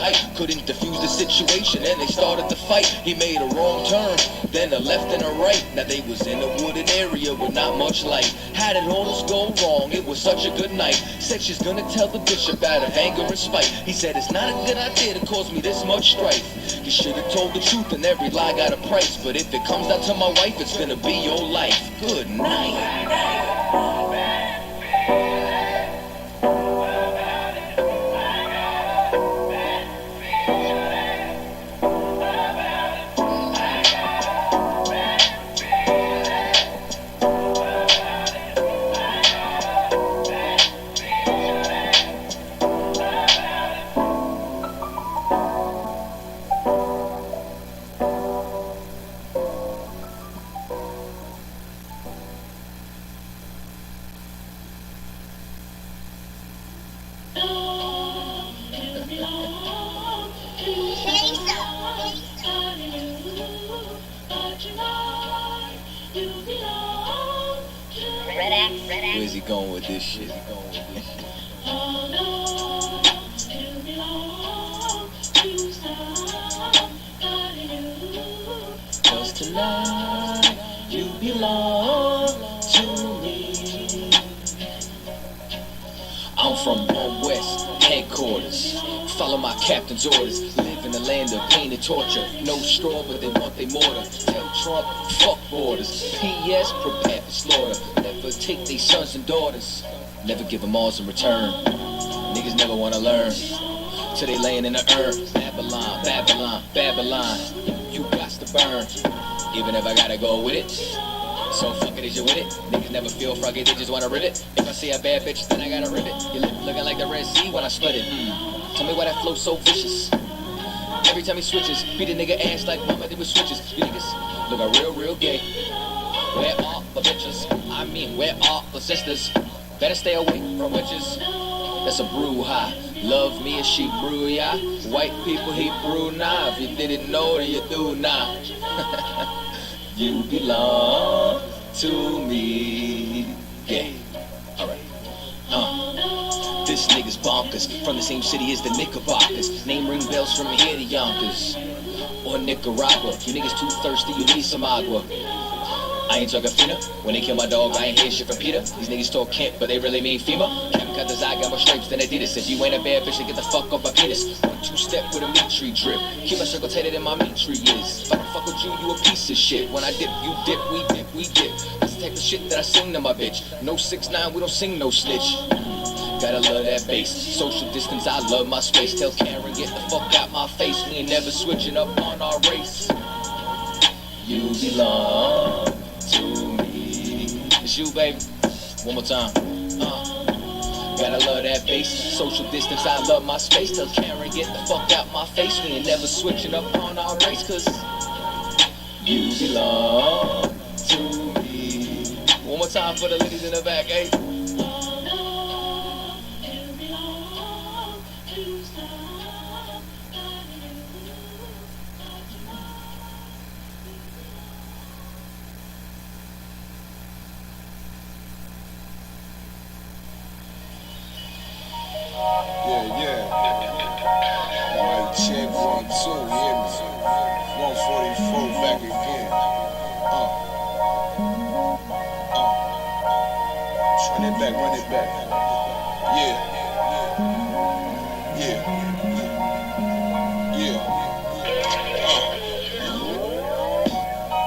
height, couldn't defuse the situation, and they started to fight. He made a wrong turn, then a left and a right. Now they was in a wooded area with not much light. How did all this go wrong? It was such a good night. Said she's gonna tell the bishop out of anger and spite. He said it's not a good idea to cause me this much strife. You should have told the truth, and every lie got a price. But if it comes down to my wife, it's gonna be your life. Good night. Where's he going with this shit? Cause tonight you belong to me. I'm from Home West headquarters. Follow my captain's orders. Live in the land of pain and torture. No straw, but they want they mortar. Tell Trump, fuck borders. P.S. prepare for slaughter. Never take their sons and daughters. Never give them all in return. Niggas never wanna learn. Till they laying in the urn. Babylon, Babylon, Babylon. You got to burn. Even if I gotta go with it. So fuck it, is you with it? Niggas never feel froggy, they just wanna rid it. If I see a bad bitch, then I gotta rip it. Your lip looking like the Red Sea when I split it. Tell me why that flow so vicious. Every time he switches, beat a nigga ass like mama did with switches. You niggas look a real gay. Where are the bitches? I mean, where are the sisters? Better stay away from witches. That's a brouhaha. Love me as she brew ya. White people he brew now. If you didn't know, then you do now. You belong to me. Yeah. Alright. This nigga's bonkers. From the same city as the Knickerbockers. Name ring bells from here to Yonkers. Or Nicaragua. You niggas too thirsty, you need some agua. I ain't talking Fina. When they kill my dog, I ain't hear shit from Peter. These niggas talk Kent, but they really mean FEMA. Captain cut his eye, got more stripes than Adidas. If you ain't a bad bitch, then get the fuck off my penis. 1-2 step with a meat tree drip. Keep my circle tighter than my meat tree is. If I don't fuck with you, you a piece of shit. When I dip, you dip, we dip, we dip. That's the type of shit that I sing to my bitch. No 6ix9ine, we don't sing no snitch. Gotta love that bass. Social distance, I love my space. Tell Karen, get the fuck out my face. We ain't never switching up on our race. You belong to me. It's you, baby. One more time. Gotta love that bass. Social distance, I love my space. Tell Karen, get the fuck out my face. We ain't never switching up on our race. Cause you belong to me. One more time for the ladies in the back, eh? Yeah. Mic check 1, 2, hear me? 144 back again. Run it back. Yeah.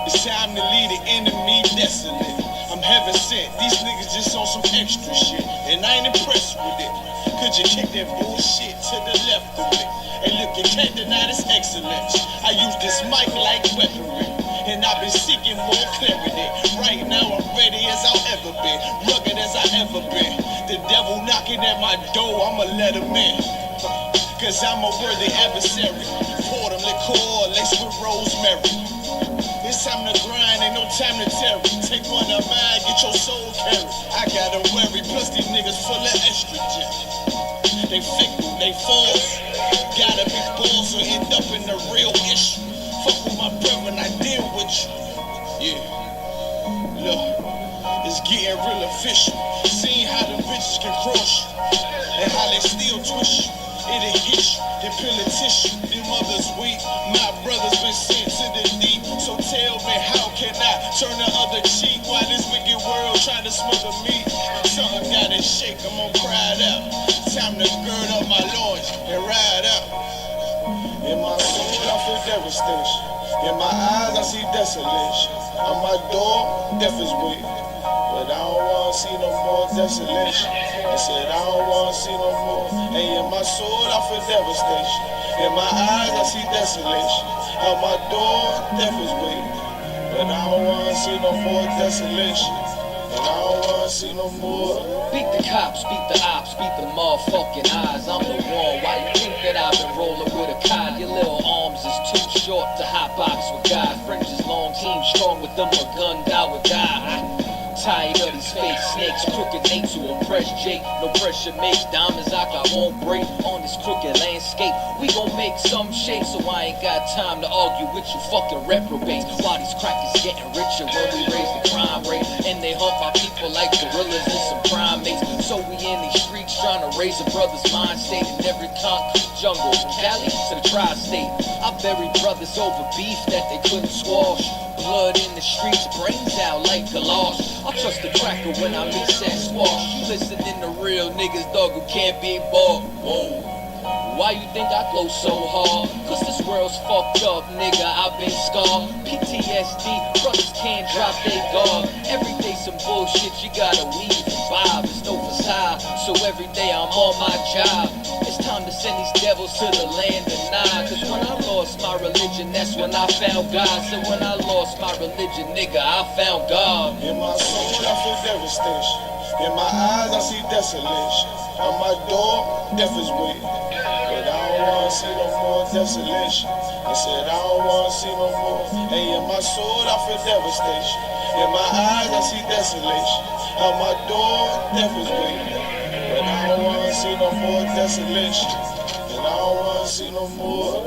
It's time to leave the enemy desolate. I'm heaven sent. These niggas just on some extra shit, and I ain't impressed with it. Could you kick that bullshit to the left of it? And look, you can't deny this excellence. I use this mic like weaponry, and I've been seeking more clarity. Right now I'm ready as I'll ever be, rugged as I ever been. The devil knocking at my door, I'ma let him in. Cause I'm a worthy adversary. Pour them liqueur laced with rosemary. It's time to grind, ain't no time to tarry. Take one of mine, get your soul carried. I gotta worry, plus these niggas full of estrogen. They fickle, they false. Gotta be balls or end up in the real issue. Fuck with my brother, I deal with you. Yeah, look, it's getting real official. Seeing how them bitches can cross you, and how they still twist you. it'll hit you. They peel a tissue, them mothers weak. My brother's been sent to the deep. So tell me, how can I turn the other cheek while this wicked world trying to smother me? Something gotta shake, I'm gonna cry it out. Time to gird up my loins and ride out. In my soul, I feel devastation. In my eyes, I see desolation. On my door, death is waiting. But I don't wanna see no more desolation. I said I don't wanna see no more. And in my soul I feel devastation. In my eyes I see desolation. On my door death is waiting. But I don't wanna see no more desolation. And I don't wanna see no more. Beat the cops, beat the ops, beat the motherfucking eyes. I'm the one. Why you think that I've been rolling with a cod? Your little arms is too short to hot box with God. Fringes long, team strong with them, a gunned out with God. Tired of these fake snakes, crooked names to oppress Jake. No pressure makes diamonds like I won't break on this crooked landscape. We gon' make some shape, so I ain't got time to argue with you fucking reprobates. Why these crackers getting richer when we raise the crime rate? And they hunt my people like gorillas and some primates. So we in these streets trying to raise a brother's mind state in every concrete jungle, from Cali to the tri-state. I buried brothers over beef that they couldn't squash. Blood in the streets, brains out like galosh. I trust the cracker when I mix that squash. You listening to real niggas, dog, who can't be bought. Whoa. Why you think I go so hard? Cause this world's fucked up, nigga, I've been scarred. PTSD, brothers can't drop their guard. Every day some bullshit, you gotta weave and vibe. It's no facade, so every day I'm on my job. It's time to send these devils to the land of Nod. Cause when I lost my religion, that's when I found God. So when I lost my religion, nigga, I found God. In my soul I feel devastation. In my eyes I see desolation. On my door, death is waiting. But I don't wanna see no more desolation. I said I don't wanna see no more. And in my soul I feel devastation. In my eyes I see desolation. On my door, death is waiting. But I don't wanna see no more desolation. And I don't wanna see no more.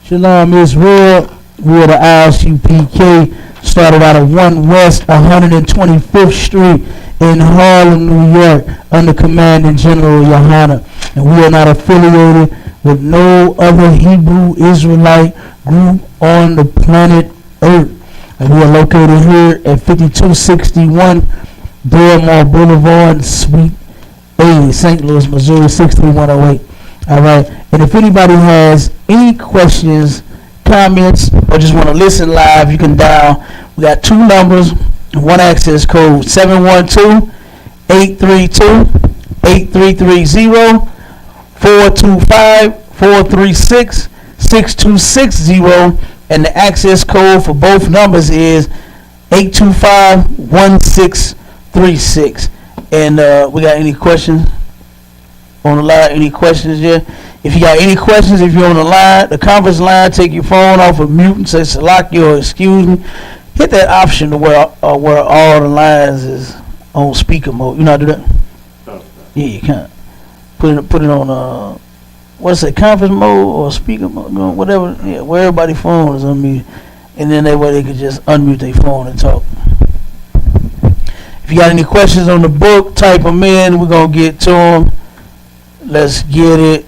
Shalom Israel. We're the ISUPK. Started out of 1 West 125th Street in Harlem, New York, under Commanding General Yohana. And we are not affiliated with no other Hebrew Israelite group on the planet Earth. And we are located here at 5261 Belmore Boulevard, Suite A, St. Louis, Missouri 63108. All right. And if anybody has any questions, comments, or just want to listen live, you can dial. We got 2 numbers, 1 access code, 712-832-8330, 425-436-6260, and the access code for both numbers is 825-1636. And we got any questions on the line? Any questions yet? If you got any questions, if you're on the line, the conference line, take your phone off of mute and say Salaki or excuse me. Hit that option to where all the lines is on speaker mode. You know how to do that? Yeah, you can. Put it on what's it, conference mode or speaker mode, whatever. Yeah, where everybody's phone is unmuted, and then that way they can just unmute their phone and talk. If you got any questions on the book, type them in. We're gonna get to them. Let's get it.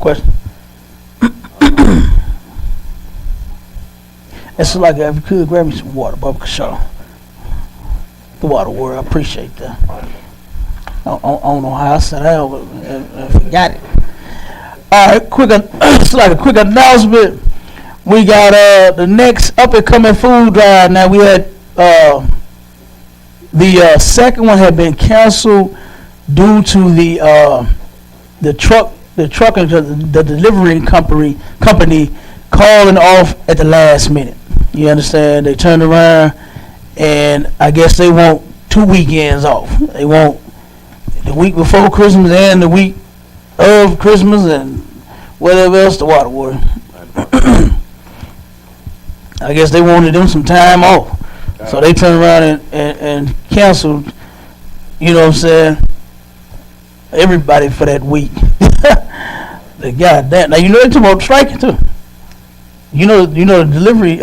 question. It's like if you could grab me some water, Bubba Shaw. The water word, I appreciate that. I don't know how I said that, but I forgot it. All right, it's like a quick announcement. We got the next up and coming food drive. Now we had the second one had been canceled due to the delivery company calling off at the last minute. You understand? They turned around and I guess they want 2 weekends off. They want the week before Christmas and the week of Christmas and whatever else the water was. I guess they wanted them some time off. So they turned around and canceled, you know what I'm saying, everybody for that week. The goddamn. Now you know they talking about striking too. You know the delivery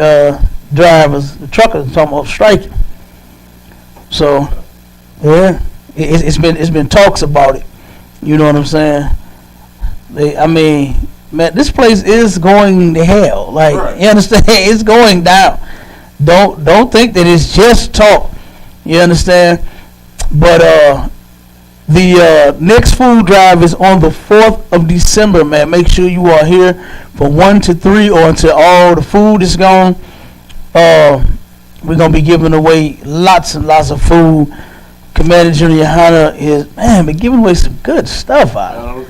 drivers, the truckers talking about striking. So yeah, it's been talks about it. You know what I'm saying? Man, this place is going to hell. Like, right. You understand? It's going down. Don't think that it's just talk. You understand? But the next food drive is on the 4th of December, man. Make sure you are here from 1 to 3 or until all the food is gone. We're going to be giving away lots and lots of food. Commander Junior Hunter is, man, been giving away some good stuff out.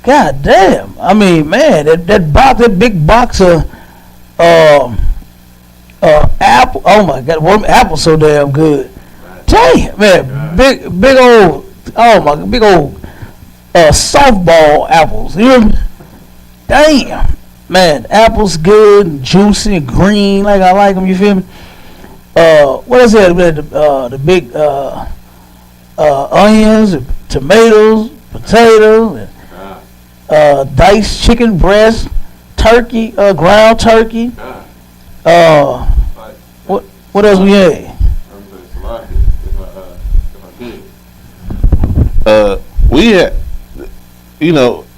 God damn. I mean, man, that big box of apple. Oh my God, apple's so damn good. Damn, man, big old, oh my, big old softball apples. You know? Damn, man, apples good, juicy, green, like I like them. You feel me? What is that? The big onions, tomatoes, potatoes, diced chicken breast, turkey, ground turkey. What else we had? We had,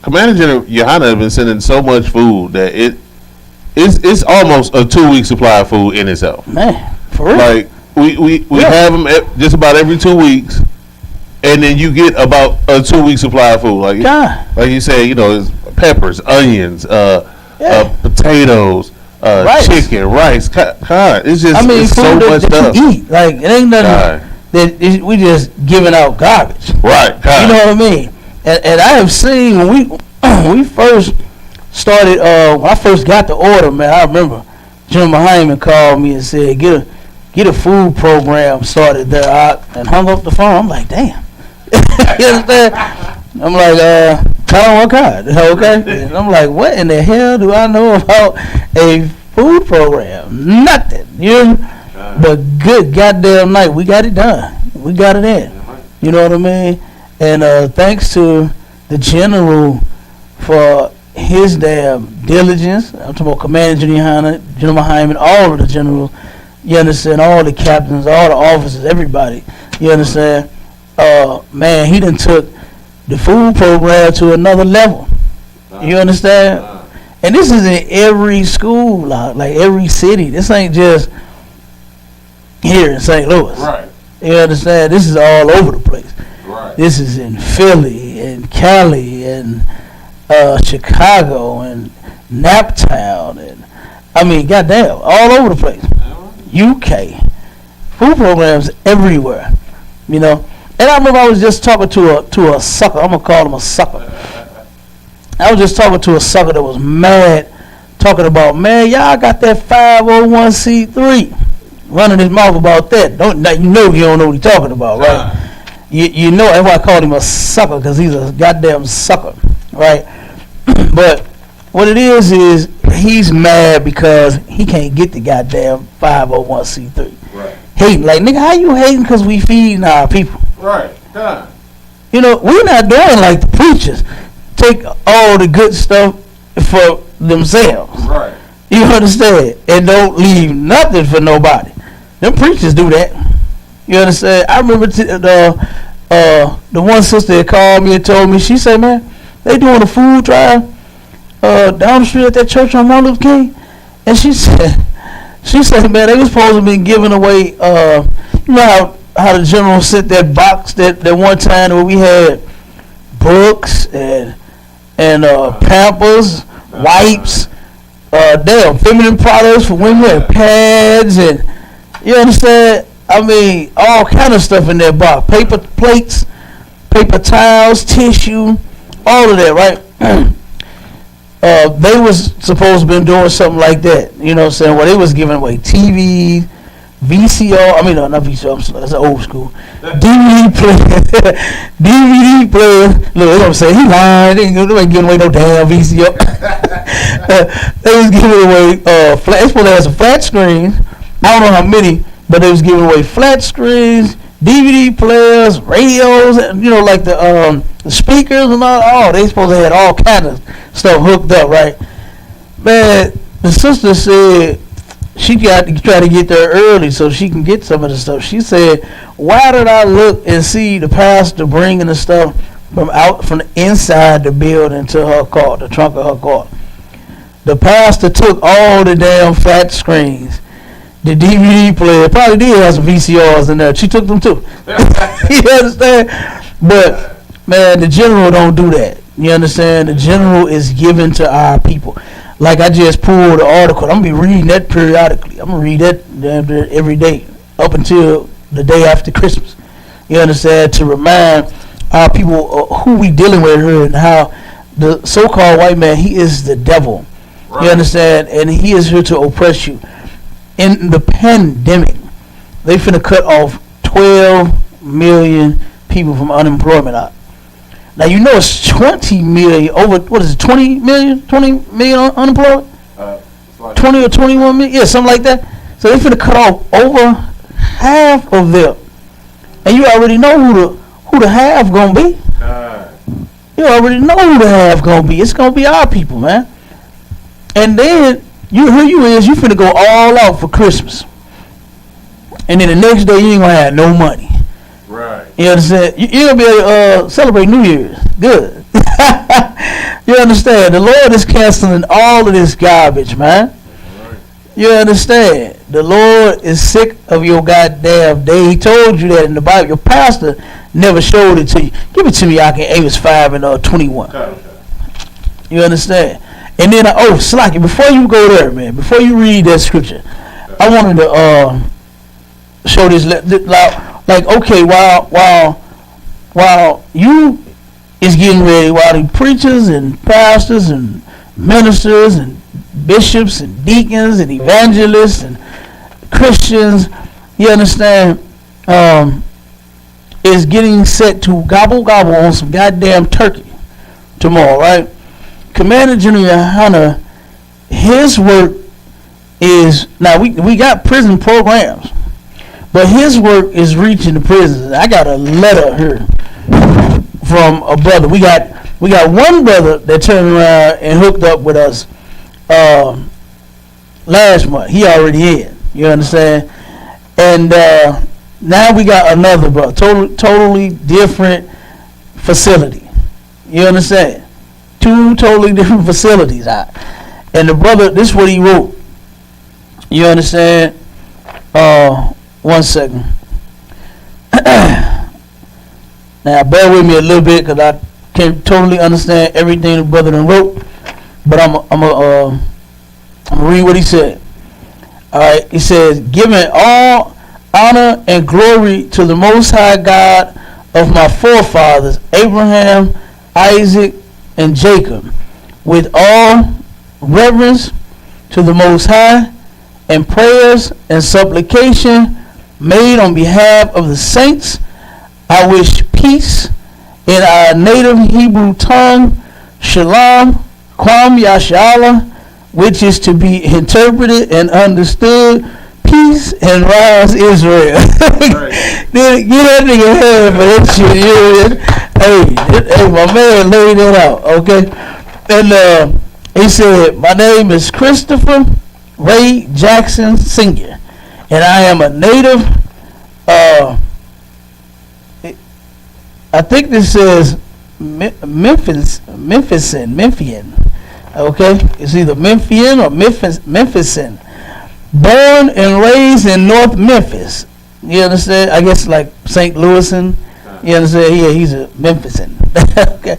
Commander General Johanna has been sending so much food that it's almost a 2-week supply of food in itself. Man, for real. Like we have them just about every 2 weeks. And then you get about a 2-week supply of food, like you said, it's peppers, onions, potatoes, chicken, rice. God, it's just it's so much stuff. You eat. Like it ain't nothing that we just giving out garbage. Right. God. You know what I mean? And I have seen when we first started. When I first got the order, man, I remember Jim Hyman called me and said, "Get a food program started there," and hung up the phone. I'm like, damn. You understand? I'm like, what kind? Okay. And I'm like, what in the hell do I know about a food program? Nothing. But good goddamn night, we got it done. We got it in. You know what I mean? And thanks to the general for his damn diligence. I'm talking about Commander General Hyman, all of the generals. You understand? All the captains, all the officers, everybody. You understand? Man, he done took the food program to another level. You understand? And this is in every school, like every city. This ain't just here in St. Louis. Right. You understand? This is all over the place. Right. This is in Philly and Cali and Chicago and Naptown and goddamn, all over the place. UK. Food programs everywhere. And I remember I was just talking to a sucker. I'm gonna call him a sucker. I was just talking to a sucker that was mad, talking about, man, y'all got that 501c3, running his mouth about that. You don't know what he's talking about, right? You know that's why I called him a sucker, because he's a goddamn sucker, right? But what it is he's mad because he can't get the goddamn 501c3. Right. Hating, like, nigga, how you hating because we feeding our people? Right. God. We're not doing like the preachers. Take all the good stuff for themselves. Right. You understand? And don't leave nothing for nobody. Them preachers do that. You understand? I remember the one sister that called me and told me, she said, man, they doing a food drive down the street at that church on Martin Luther King, and she said, man, they was supposed to be giving away, you know how the general sent that box that one time where we had books and Pampers, wipes, feminine products for women, pads, and you understand? I mean, all kind of stuff in that box. Paper plates, paper towels, tissue, all of that, right? They was supposed to be doing something like that. You know what I'm saying? Well, they was giving away TV, VCR. I mean, no, not VCR. That's old school. DVD player. DVD player. Look, you know what I'm saying? He lying. They ain't giving away no damn VCR. They was giving away flat. They supposed to have some flat screens. I don't know how many, but they was giving away flat screens, DVD players, radios, you know, like the speakers and all. Oh, they supposed to have all kind of stuff hooked up, right? Man, the sister said she got to try to get there early so she can get some of the stuff. She said, why did I look and see the pastor bringing the stuff from the inside the building to her car, the trunk of her car? The pastor took all the damn flat screens, the DVD player, probably did have some VCRs in there. She took them too. You understand? But man, the general don't do that. You understand? The general is given to our people. Like I just pulled the article. I'm gonna be reading that periodically. I'm gonna read that every day up until the day after Christmas. You understand? To remind our people who we dealing with here and how the so-called white man, he is the devil. Right. You understand? And he is here to oppress you. In the pandemic, they finna cut off 12 million people from unemployment out. Now, you know it's 20 million, over, what is it, 20 million unemployed? Like 20 or 21 million? Yeah, something like that. So they finna cut off over half of them. And you already know who the half gonna be. You already know who the half gonna be. It's gonna be our people, man. And then, you finna go all out for Christmas. And then the next day, you ain't gonna have no money. Right. You understand? You're going to be able to celebrate New Year's. Good. You understand? The Lord is canceling all of this garbage, man. Right. You understand? The Lord is sick of your goddamn day. He told you that in the Bible. Your pastor never showed it to you. Give it to me, Amos 5 and 21. Okay. You understand? And then, Slacky, before you go there, man, before you read that scripture, I wanted to show this. Like, okay, while you is getting ready, while the preachers and pastors and ministers and bishops and deacons and evangelists and Christians, you understand, is getting set to gobble on some goddamn turkey tomorrow, right? Commander General Hunter, his work is, now we got prison programs, but his work is reaching the prisons. I got a letter here from a brother. We got one brother that turned around and hooked up with us last month. He already in. You understand? And now we got another brother, totally different facility. You understand? Two totally different facilities. And the brother, this is what he wrote. You understand? 1 second. Now, bear with me a little bit because I can't totally understand everything the brother done wrote. But I'm gonna read what he said. All right. He says, "Giving all honor and glory to the Most High God of my forefathers, Abraham, Isaac, and Jacob, with all reverence to the Most High, and prayers and supplication made on behalf of the saints, I wish peace in our native Hebrew tongue, Shalom, Kwam Yashala, which is to be interpreted and understood, peace and rise Israel." Right. Get that nigga head for that shit. Hey, my man laid that out, okay? And he said, "My name is Christopher Ray Jackson Sr., and I am a native," I think this says Memphian. I Okay, it's either Memphian or Memphisan. Born and raised in North Memphis. You understand? I guess like St. Louisan. You understand? Yeah, he's a Memphisan. Okay.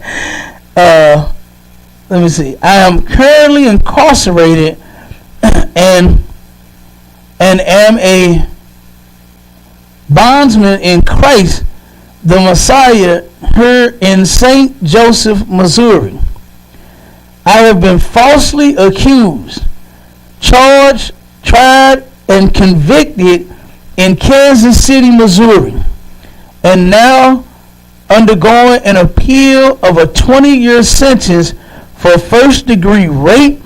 Let me see. I am currently incarcerated and am a bondsman in Christ, the Messiah, here in St. Joseph, Missouri. I have been falsely accused, charged, tried, and convicted in Kansas City, Missouri, and now undergoing an appeal of a 20-year sentence for first-degree rape,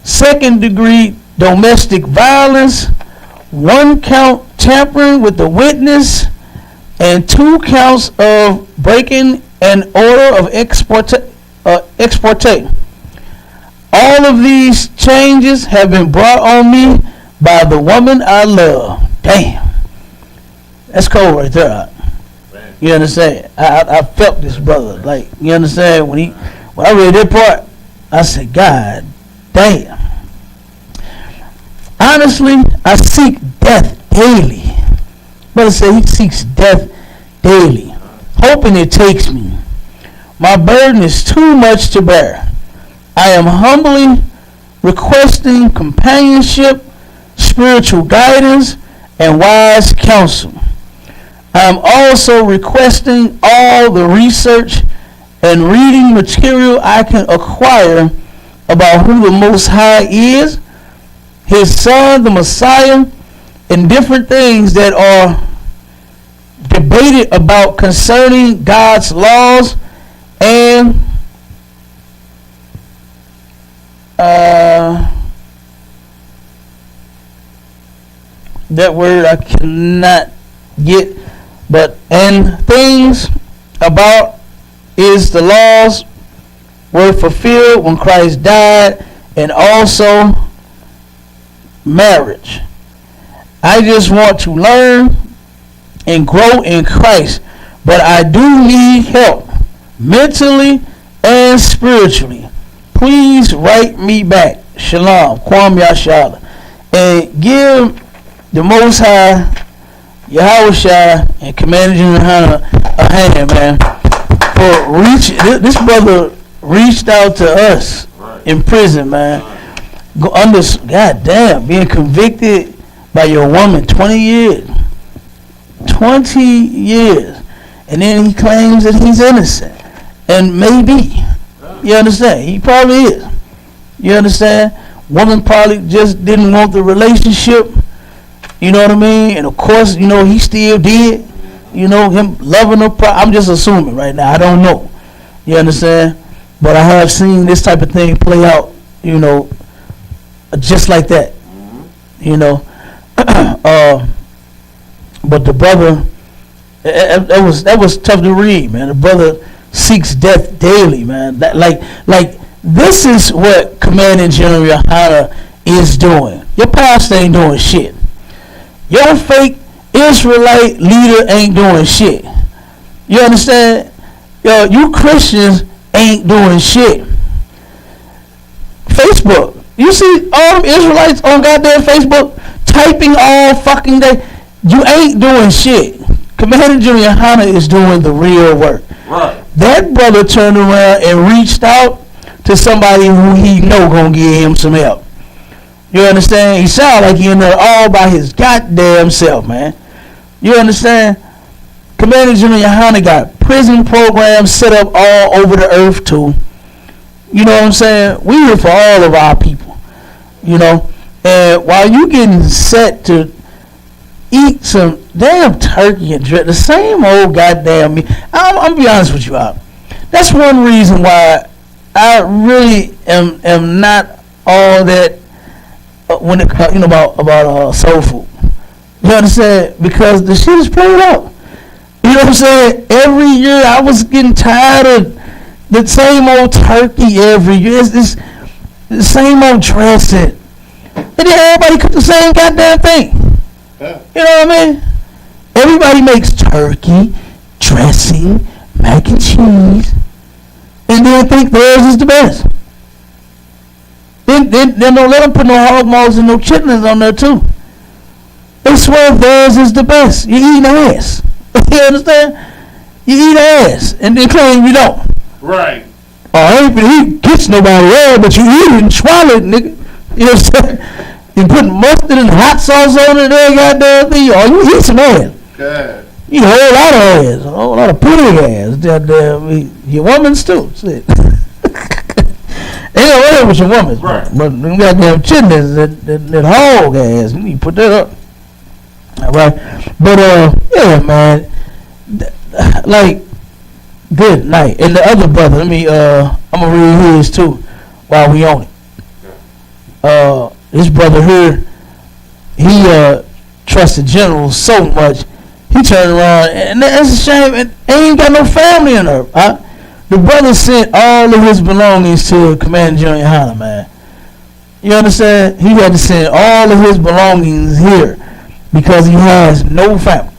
second-degree domestic violence, 1 count tampering with the witness, and 2 counts of breaking an order of export. All of these changes have been brought on me by the woman I love. Damn. That's cold right there. You understand? I felt this brother. Like, you understand? When I read that part, I said, God damn. Honestly, I seek death daily. Brother said he seeks death daily, hoping it takes me. My burden is too much to bear. I am humbly requesting companionship, spiritual guidance, and wise counsel. I am also requesting all the research and reading material I can acquire about who the Most High is, His Son, the Messiah, and different things that are debated about concerning God's laws and that word I cannot get, and things about is the laws were fulfilled when Christ died, and also marriage. I just want to learn and grow in Christ, but I do need help mentally and spiritually. Please write me back. Shalom, Kwam Yashala, and give the Most High, Yahushua, and Commander General Hunter a hand, man, for reaching. This brother reached out to us in prison, man. God damn, being convicted by your woman 20 years. 20 years. And then he claims that he's innocent. And maybe. You understand? He probably is. You understand? Woman probably just didn't want the relationship. You know what I mean? And of course, you know, he still did. You know, him loving her. I'm just assuming right now. I don't know. You understand? But I have seen this type of thing play out, you know, just like that. You know. But the brother, that was tough to read, man. The brother seeks death daily, man. Like this is what Commanding General Yohana is doing. Your pastor ain't doing shit. Your fake Israelite leader ain't doing shit. You understand? Yo, you Christians ain't doing shit. Facebook. You see all them Israelites on goddamn Facebook typing all fucking day. You ain't doing shit. Commander General Yohana is doing the real work. Right. That brother turned around and reached out to somebody who he know gonna give him some help. You understand? He sound like he in there all by his goddamn self, man. You understand? Commander General Yohana got prison programs set up all over the earth too. You know what I'm saying? We here for all of our people. You know? And while you getting set to eat some damn turkey and drink the same old goddamn meat, I'm be honest with you, out. That's one reason why I really am not all that when it you know about soul food. You understand? Because the shit is played out. You know what I'm saying? Every year I was getting tired of the same old turkey every year. It's this the same old dressing. And then everybody cook the same goddamn thing. Yeah. You know what I mean? Everybody makes turkey, dressing, mac and cheese, and then think theirs is the best. then don't let them put no hog maws and no chitlins on there too. They swear theirs is the best. You eat ass. You understand? You eat ass and then claim you don't. Right. Oh, I ain't finna eat kiss nobody else, but you eat it and swallow it, nigga. You know what I'm saying? You put mustard and hot sauce on it, there, goddamn thing. Oh, you eat some ass. God. You eat a whole lot of ass, a whole lot of pretty ass. Goddamn, your woman's too. Shit. Ain't no way with your woman's, Right. But them goddamn chitlins, that hog ass, you need to put that up. All right, but yeah, man, like, good night. And the other brother, I'm gonna read his too, while we on it. This brother here, he trusted General so much, he turned around, and that's a shame. And ain't got no family in her. The brother sent all of his belongings to Commander General Yohana, man. You understand? He had to send all of his belongings here because he has no family.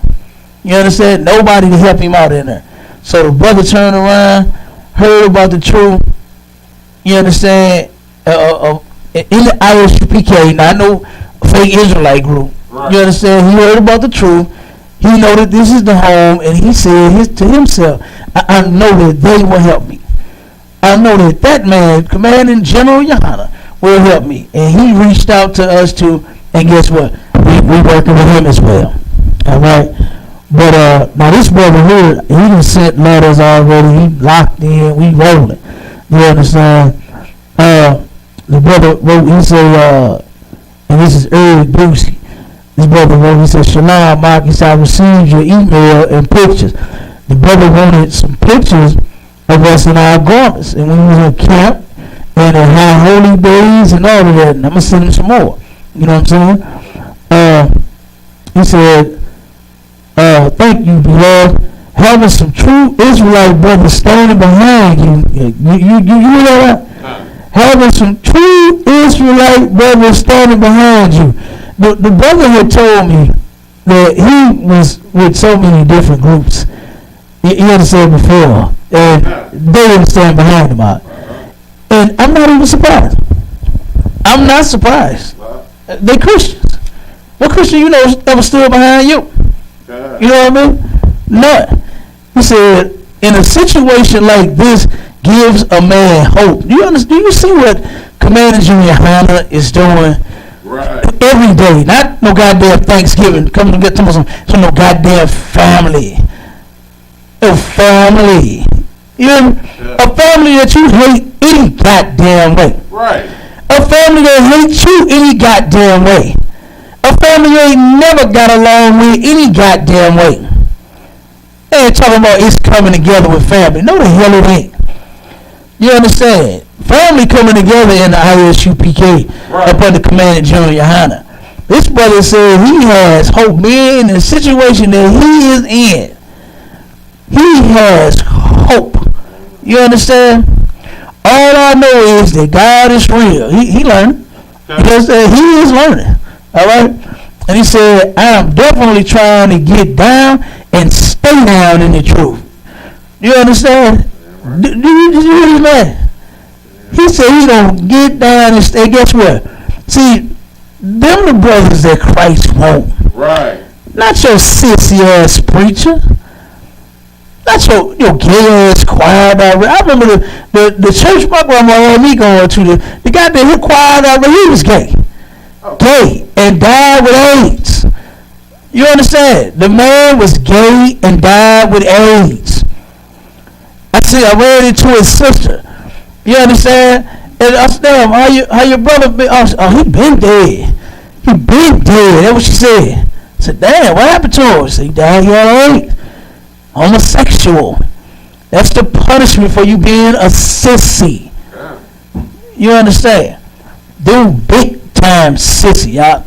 You understand? Nobody to help him out in there. So the brother turned around, heard about the truth. You understand? In the ISUPK, now I know fake Israelite group. Right. You understand? He heard about the truth. He know that this is the home, and he said to himself, I know that they will help me. I know that man, Commanding General Yohana, will help me. And he reached out to us too, and guess what? We working with him as well. All right? But now this brother here, he done sent letters already. He locked in. We rolling. You understand? The brother wrote, he said, and this is Eric Busey. This brother wrote, he said, Shalom, Mark, he said, I received your email and pictures. The brother wanted some pictures of us in our garments. And when we was in camp, and at high holy days and all of that. And I'm going to send him some more. You know what I'm saying? He said, thank you, beloved. Having some true Israelite brothers standing behind you. You know that? Having some true Israelite brothers standing behind you. The brother had told me that he was with so many different groups. He had said before, and they didn't stand behind him out. And I'm not even surprised. I'm not surprised. They Christians. What Christian you know that was still behind you? You know what I mean? None. He said, in a situation like this, gives a man hope. Do you understand? Do you see what Commander General Yohana is doing? Right. Every day, not no goddamn Thanksgiving. Come to get some no goddamn family. A family. You know, a family that you hate any goddamn way. Right. A family that hates you any goddamn way. A family you ain't never got along with any goddamn way. They ain't talking about it's coming together with family. No, the hell it ain't. You understand? Family coming together in the ISUPK up under Commander General Yohana. This brother said he has hope. Being in the situation that he is in, he has hope. You understand? All I know is that God is real. He learned. Because he is learning. All right? And he said, I am definitely trying to get down and stay down in the truth. You understand? Do you hear this man? He said he gonna get down and stay. Guess what? See, them the brothers that Christ won't. Right. Not your sissy ass preacher. Not your gay ass choir director. I remember the church my grandma had me going to. The guy that hit choir director, he was gay. Gay and died with AIDS. You understand? The man was gay and died with AIDS. I ran into his sister. You understand? And I said, damn, how your brother been? Oh, he been dead. He been dead. That's what she said. I said, damn, what happened to him? She said, he died, he had AIDS. Homosexual. That's the punishment for you being a sissy. You understand? Dude, big time sissy, y'all.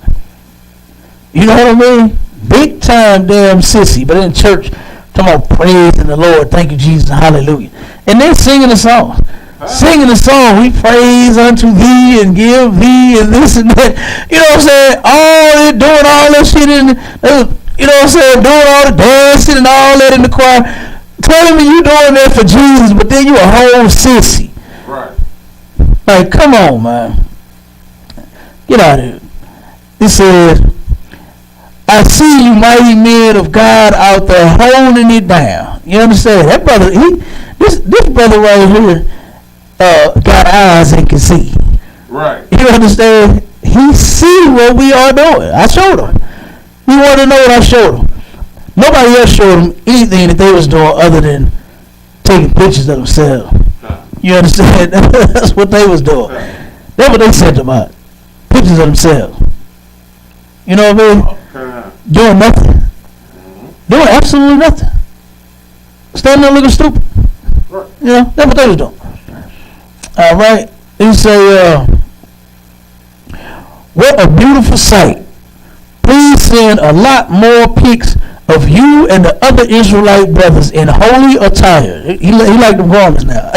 You know what I mean? Big time damn sissy. But in church, talking about praising the Lord. Thank you, Jesus. Hallelujah. And they're singing a song. Singing a song. We praise unto thee and give thee and this and that. You know what I'm saying? All doing all that shit in, you know what I'm saying? Doing all the dancing and all that in the choir. Telling me you doing that for Jesus, but then you a whole sissy. Right. Like, come on, man. Get out of here. It says, I see you mighty men of God out there holding it down. You understand? That brother, this brother right here got eyes and can see. Right. You understand? He see what we are doing. I showed him. He wanted to know what I showed him. Nobody else showed him anything that they was doing other than taking pictures of themselves. You understand? That's what they was doing. That's what they said about. Pictures of themselves. You know what I mean? Doing nothing. Doing absolutely nothing. Standing there looking stupid. You know, that's what they was doing. All right. He say, what a beautiful sight. Please send a lot more pics of you and the other Israelite brothers in holy attire. He like them garments now.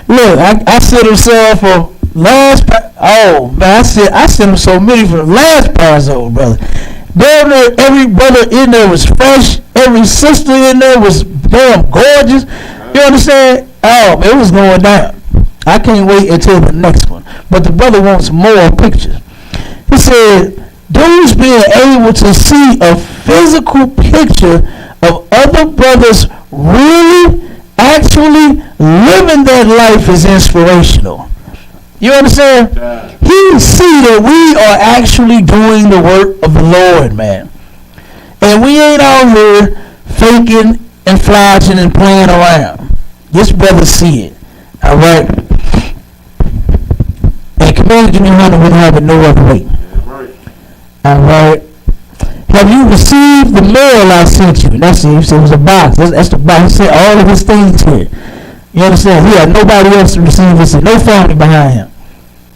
Look, I sent him some for last. Oh man, I sent him so many for the last Passover, brother. Every brother in there was fresh. Every sister in there was damn gorgeous. You understand? Oh, man, it was going down. I can't wait until the next one. But the brother wants more pictures. He said, dudes being able to see a physical picture of other brothers really, actually living that life is inspirational. You understand? He see that we are actually doing the work of the Lord, man. And we ain't out here faking and flogging and playing around. This brother see it. All right? And Commander Junior Hunter wouldn't have it no other way. All right? Have you received the mail I sent you? That's it. He said it was a box. That's the box. He said all of his things here. You understand? He had nobody else to receive this. No family behind him.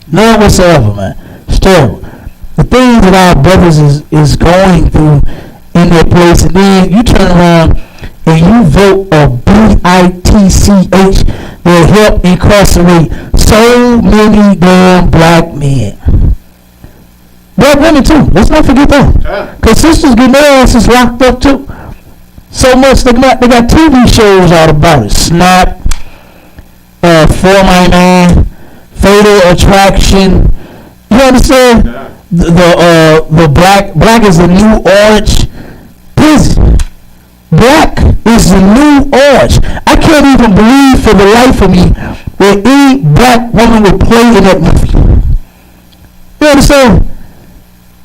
None whatsoever, man. It's terrible. The things that our brothers is going through in their place, and then you turn around and you vote a BITCH that help incarcerate so many damn black men. Black women too. Let's not forget that. Because sisters get their asses locked up too. So much they got TV shows out about it. Snap, 499, Fatal Attraction. You understand? The black is the new orange prison. Black is the new orange. I can't even believe for the life of me that any black woman would play in that movie. You understand?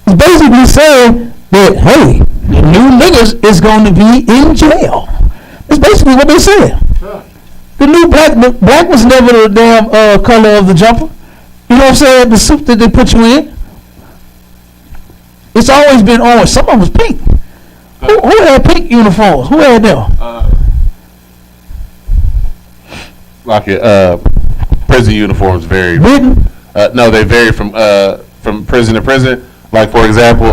It's basically saying that, hey, the new niggas is going to be in jail. That's basically what they said. The new black was never the damn color of the jumper. You know what I'm saying? The suit that they put you in. It's always been orange. Some of them was pink. Who had pink uniforms? Who had them? Prison uniforms vary. No, they vary from prison to prison. Like, for example,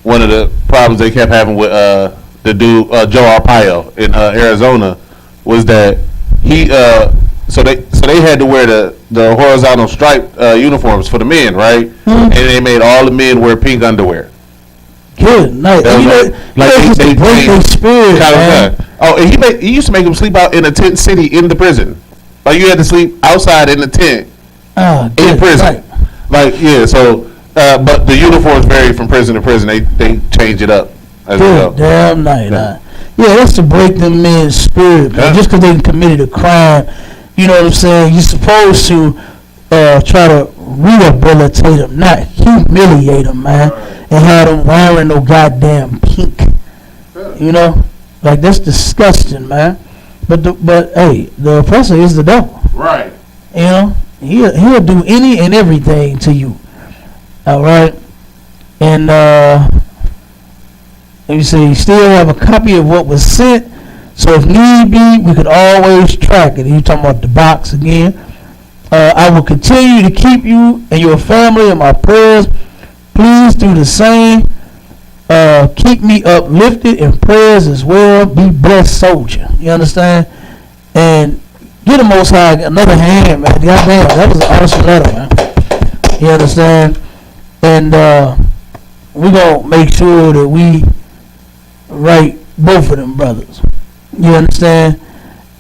one of the problems they kept having with the dude Joe Arpaio in Arizona was that he so they had to wear the horizontal striped uniforms for the men, right? Mm-hmm. And they made all the men wear pink underwear. Good night. They break their spirit, man. Oh, and he used to make them sleep out in a tent city in the prison. Like, you had to sleep outside in the tent in prison. Night. Like, yeah, so but the uniforms vary from prison to prison. They change it up as well. Damn night. Yeah, that's to break them men's spirit, man. Just because they committed a crime, you know what I'm saying? You're supposed to try to rehabilitate them, not humiliate them, man, and have them wearing no goddamn pink. You know, like, that's disgusting, man. But hey, the oppressor is the devil. Right. You know, he'll do any and everything to you. All right, and let me see. You still have a copy of what was sent, so if need be, we could always track it. You talking about the box again? I will continue to keep you and your family in my prayers. Please do the same. Keep me uplifted in prayers as well. Be blessed, soldier. You understand? And get the Most High another hand, man. Goddamn, that was an awesome letter, man. You understand? And we're going to make sure that we write both of them brothers. You understand?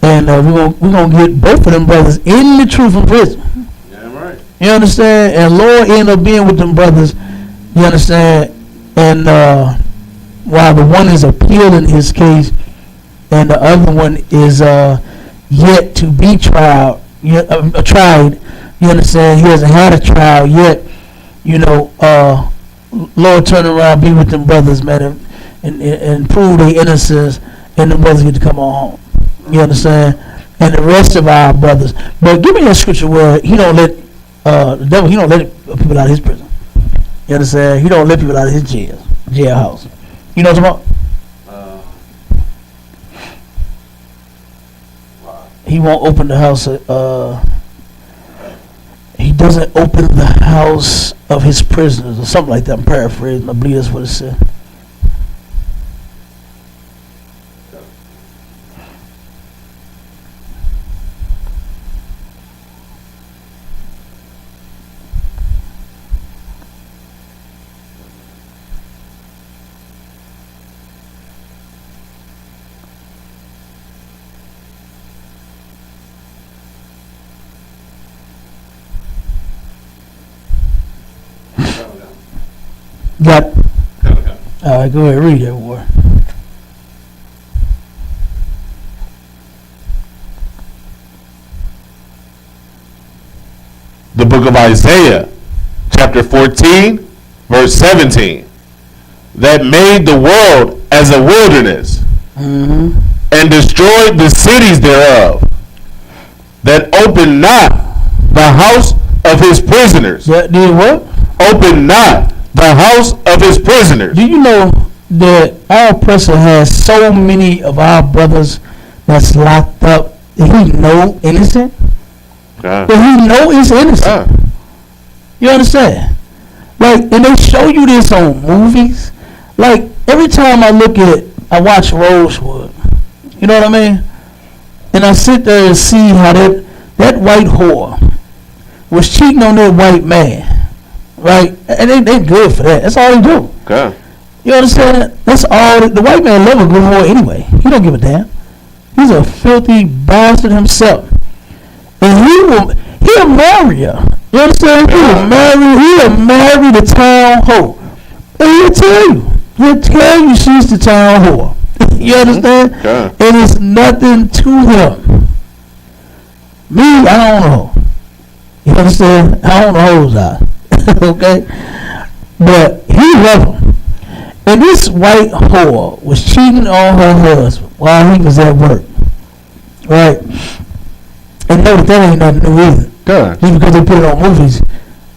And we're gonna get both of them brothers in the truth in prison. Yeah, right. You understand? And Lord ended up being with them brothers. You understand? And while the one is appealing his case, and the other one is yet to be tried. Tried. You understand? He hasn't had a trial yet. You know, Lord turn around, be with them brothers, man, and prove their innocence, and the brothers get to come on home. You understand? And the rest of our brothers. But give me a scripture where he don't let the devil. He don't let people out of his prison. You understand? He don't let people out of his jailhouse. You know what I'm talking about? He won't open the house. He doesn't open the house of his prisoners or something like that. I'm paraphrasing. I believe that's what it said. Got it. All right, go ahead, read that war. The book of Isaiah, chapter 14, verse 17. That made the world as a wilderness, and destroyed the cities thereof, that opened not the house of his prisoners. That did what? Opened not the house of his prisoners. Do you know that our oppressor has so many of our brothers that's locked up that he know innocent? That he know is innocent. You understand? Like, and they show you this on movies. Like, every time I watch Rosewood. You know what I mean? And I sit there and see how that white whore was cheating on that white man. Right? And they good for that. That's all they do. Okay. You understand? That's all. The white man love a good whore anyway. He don't give a damn. He's a filthy bastard himself. And he'll marry her. You understand? He'll marry the town hoe. And he'll tell you she's the town whore. You understand? Okay. And it's nothing to him. Me, I don't know. You understand? I don't know who's out. Okay? But he loved him. And this white whore was cheating on her husband while he was at work. Right? And that ain't nothing new either. Good. Just because they put it on movies,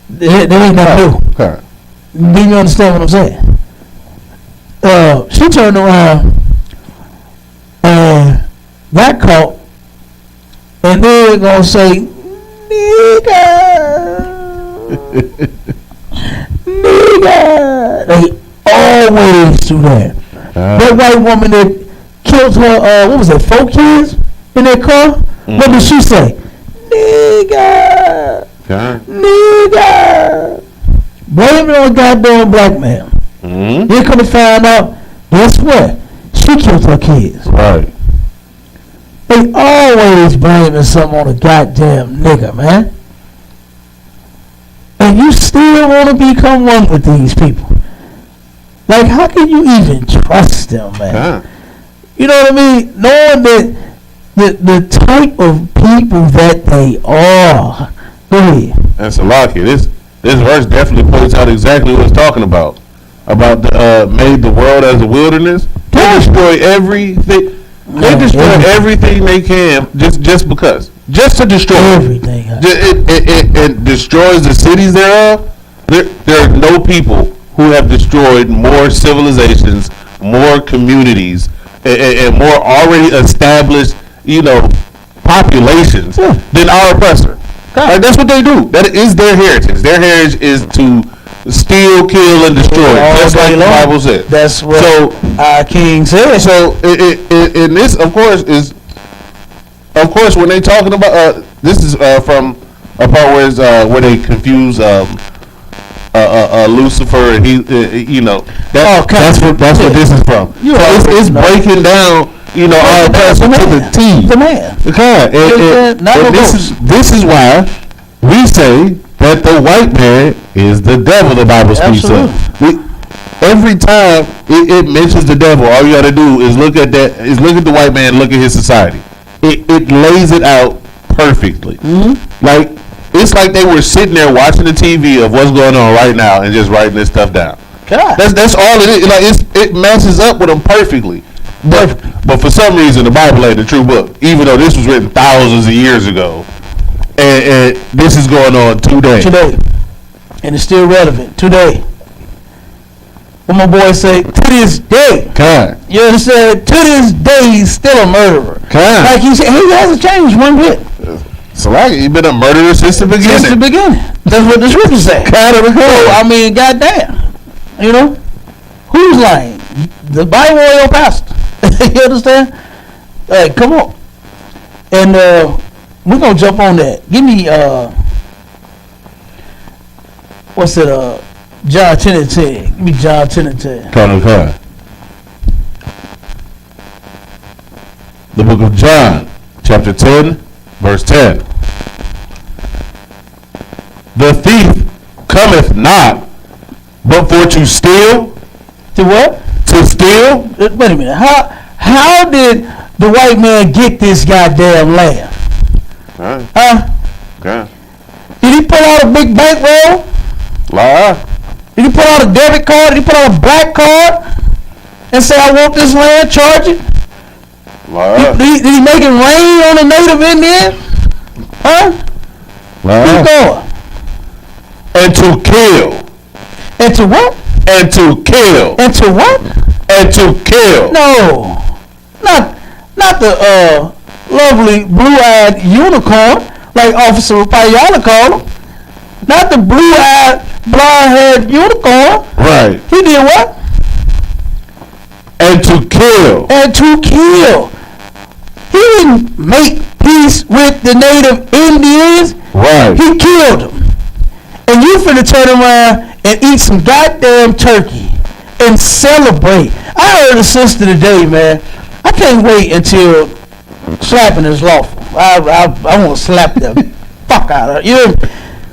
they ain't nothing new. Okay. Do you understand what I'm saying? She turned around and got caught, and they're going to say, nigga. Nigga. They always do that. That white woman that killed her, what was it, 4 kids in that car? What did she say? Nigga. Nigga. Blame it on a goddamn black man. They could have found out, guess what? She killed her kids. Right. They always blaming something on a goddamn nigga, man. And you still want to become one with these people. Like, how can you even trust them, man? You know what I mean? Knowing that the type of people that they are. Go ahead. And Salaki, this verse definitely points out exactly what it's talking about. About made the world as a wilderness. They destroy everything. They destroy everything they can just because. Just to destroy everything. It destroys the cities thereof. There are no people who have destroyed more civilizations, more communities, and more already established, populations than our oppressor. Like, that's what they do. That is their heritage. Their heritage is to steal, kill, and destroy. Just like the Bible said. That's what our King said. So, and this, of course, when they talking about this is from a part where they confuse Lucifer and that's what this is from. So it's breaking down, our oppressor to the T. The man. Okay, and this is why we say that the white man is the devil. The Bible speaks of. Every time it mentions the devil, all you got to do is look at that. Is look at the white man. Look at his society. It lays it out perfectly. Like it's like they were sitting there watching the TV of what's going on right now and just writing this stuff down. God. That's all it is. Like it matches up with them perfectly. But for some reason, the Bible ain't the true book, even though this was written thousands of years ago, and this is going on today. And it's still relevant today. What my boy say, to this day. God. You understand? To this day, he's still a murderer. God. Like he said, he hasn't changed one bit. So like, he's been a murderer since the beginning. Since the beginning. That's what the scripture said. God of the So, I mean, goddamn. You know? Who's lying? The Bible or your pastor? You understand? Hey, come on. And we're going to jump on that. Give me, what's it, John 10 and 10. Give me John 10 and 10. Okay. The book of John, chapter 10, verse 10. The thief cometh not, but for to steal. To what? To steal. Wait a minute. How did the white man get this goddamn land? Huh? Okay. Did he pull out a big bankroll? Lie. Did he pull out a debit card? Did he pull out a black card and say, I want this land, charge it? Lie. Did he make it rain on the native Indian? Huh? Keep going. And to kill. And to what? And to kill. And to what? And to kill. No. Not the lovely blue-eyed unicorn like Officer Rapayala called him. Not the blue-eyed, blonde-haired unicorn. Right. He did what? And to kill. And to kill. He didn't make peace with the native Indians. Right. He killed them. And you finna turn around and eat some goddamn turkey and celebrate. I heard a sister today, man. I can't wait until slapping is lawful. I want to slap the fuck out of her. You know?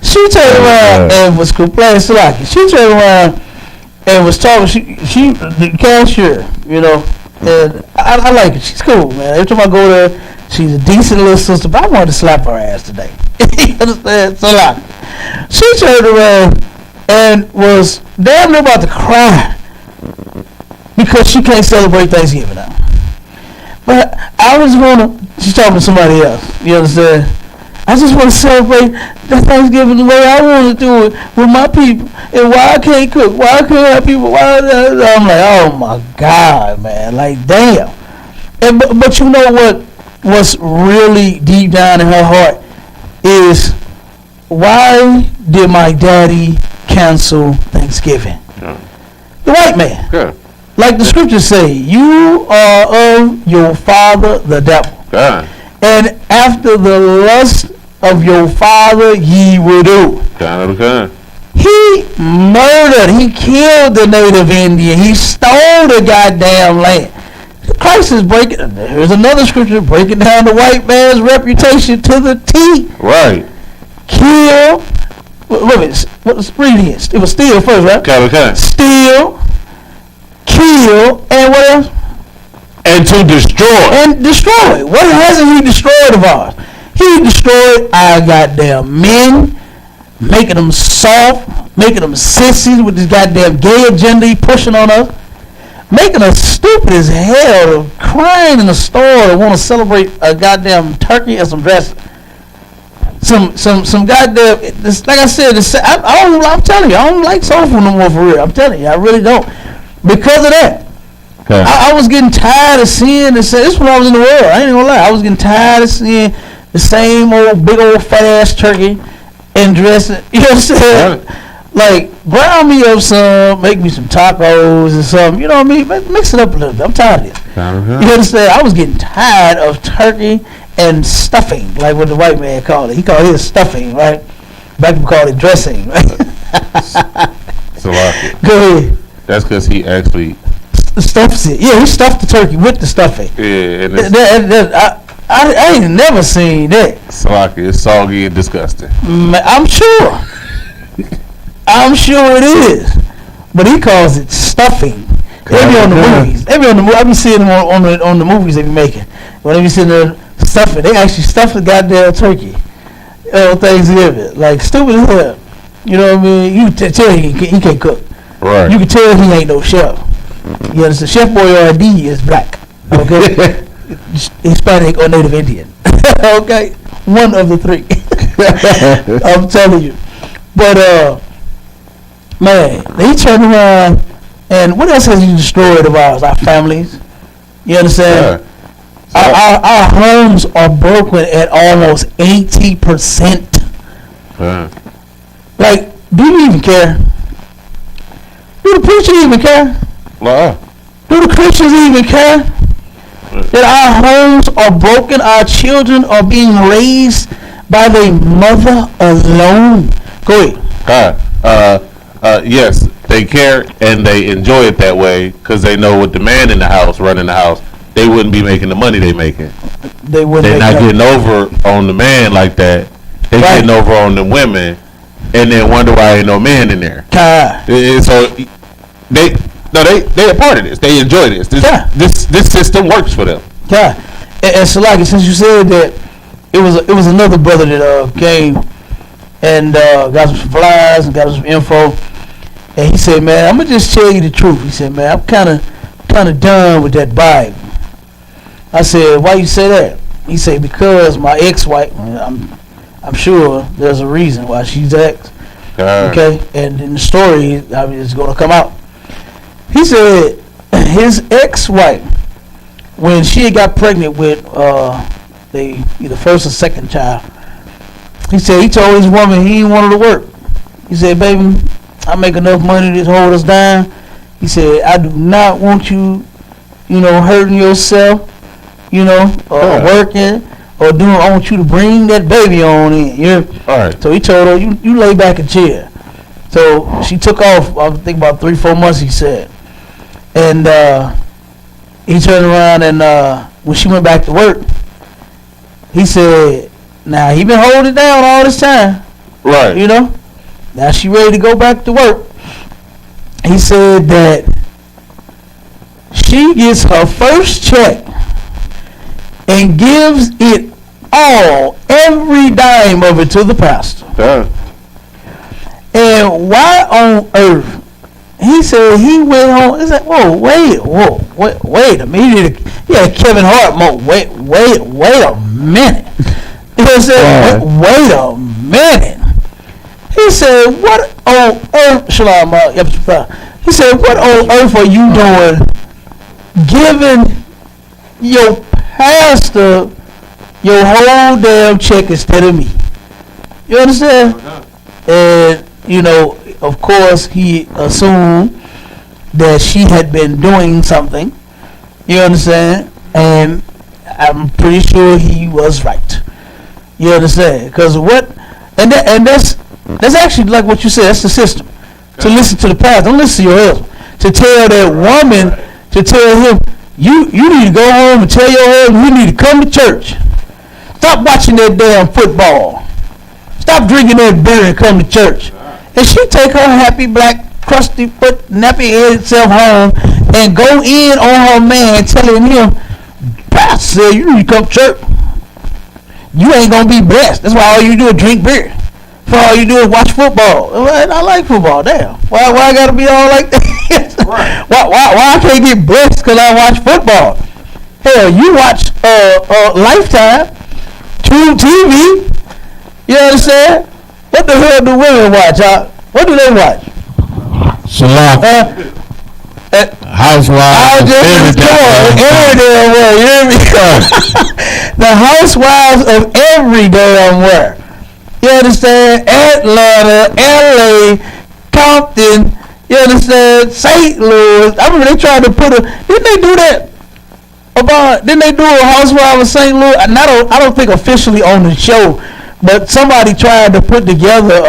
She turned around and was complaining. She turned around and was talking. She the cashier, you know, and I like her. She's cool, man. Every time I go there, she's a decent little sister. But I wanted to slap her ass today. You understand? So like, she turned around and was damn near about to cry because she can't celebrate Thanksgiving now. But I was she's talking to somebody else. You understand? I just want to celebrate the Thanksgiving the way I want to do it with my people. And why I can't cook? Why I can't have people? Why? I'm like, oh my God, man. Like, damn. And but you know what? What's really deep down in her heart is, why did my daddy cancel Thanksgiving? The white man. Good. Like the scriptures say, you are of your father, the devil. God. And after the lust of your father, ye will do. God. He murdered, he killed the native Indian. He stole the goddamn land. Christ is breaking, here's another scripture, breaking down the white man's reputation to the T. Right. Kill, read it. It was steal first, right? Okay. Steal, kill, and what else? And to destroy. And destroy. What hasn't he destroyed of ours? He destroyed our goddamn men, making them soft, making them sissies with this goddamn gay agenda he pushing on us, making us stupid as hell, crying in the store to want to celebrate a goddamn turkey and some dressing. Some goddamn, like I said, I'm telling you, I don't like soul food no more for real. I'm telling you, I really don't. Because of that. Okay. I was getting tired of seeing this. This is when I was in the world. I ain't gonna lie. I was getting tired of seeing the same old big old fat ass turkey and dressing. You know what I'm saying? Like, brown me up some, make me some tacos or something. You know what I mean? Mix it up a little bit. I'm tired of this. You understand? I was getting tired of turkey and stuffing, like what the white man called it. He called it stuffing, right? Black people call it dressing, right? So go ahead. That's because he actually stuffs it. Yeah, he stuffed the turkey with the stuffing. Yeah, and I ain't never seen that. Salaki, it's soggy and disgusting. I'm sure. I'm sure it is, but he calls it stuffing. They be on the movies. They be on the movie. I be seeing them on the movies they be making. When they be sitting there stuffing, they actually stuff the goddamn turkey. Thanksgiving, like stupid as hell. You know what I mean? You tell he can't cook. Right. You can tell he ain't no chef. You understand? Chef Boyardee is black. Okay. Hispanic or Native Indian. Okay, one of the three. I'm telling you. But man, he turned around, and what else has he destroyed of ours? Our families. You understand? Our homes are broken at almost 80%. Like, do you even care? Do the preachers even care? Do the Christians even care? That our homes are broken, our children are being raised by their mother alone. Go ahead. Yes, they care and they enjoy it that way because they know with the man in the house, running the house, they wouldn't be making the money they making. They're not getting over on the man like that. They getting over on the women, and then wonder why ain't no man in there. So they a part of this. They enjoy this. This system works for them. Yeah, and Salaki, since you said that, it was another brother that came and got some flyers and got some info, and he said, "Man, I'm gonna just tell you the truth." He said, "Man, I'm kind of done with that Bible." I said, "Why you say that?" He said, "Because my ex-wife, I'm sure there's a reason why she's ex." Okay, and in the story, it's gonna come out. He said his ex-wife, when she got pregnant with either first or second child, he said he told his woman he didn't want her to work. He said, "Baby, I make enough money to hold us down." He said, "I do not want you, hurting yourself, working or doing. I want you to bring that baby on in." All right. So he told her, "You lay back and chill." So she took off. I think about 3-4 months. He said, and he turned around and when she went back to work, he said, "Now he been holding it down all this time, right? Now she ready to go back to work." He said that she gets her first check and gives it all, every dime of it, to the pastor. And why on earth? He said he went home. He said, wait a minute. He had Kevin Hart mode. Wait a minute. He said, wait a minute. He said, what on earth, he said, what on earth are you doing giving your pastor your whole damn check instead of me? You understand? And, of course, he assumed that she had been doing something. You understand? And I'm pretty sure he was right. You understand? Because that's actually like what you said. That's the system. To listen to the pastor. Don't listen to your husband. To tell that woman, to tell him, you need to go home and tell your husband you need to come to church. Stop watching that damn football. Stop drinking that beer and come to church. And she take her happy black crusty foot nappy headed self home and go in on her man telling him, "Pastor said you need to come to church. You ain't gonna be blessed. That's why all you do is drink beer. For all you do is watch football." I like football. Damn. Why I gotta be all like that? Right. Why I can't get blessed because I watch football? Hell, you watch Lifetime, True TV. You understand? What the hell do women watch? What do they watch? Shalom. Housewives. Every damn word. You hear me? The housewives of every damn word. You understand? Atlanta, LA, Compton. You understand? St. Louis. I remember they tried to put didn't they do that? Didn't they do a Housewives of St. Louis? I don't think officially on the show, but somebody tried to put together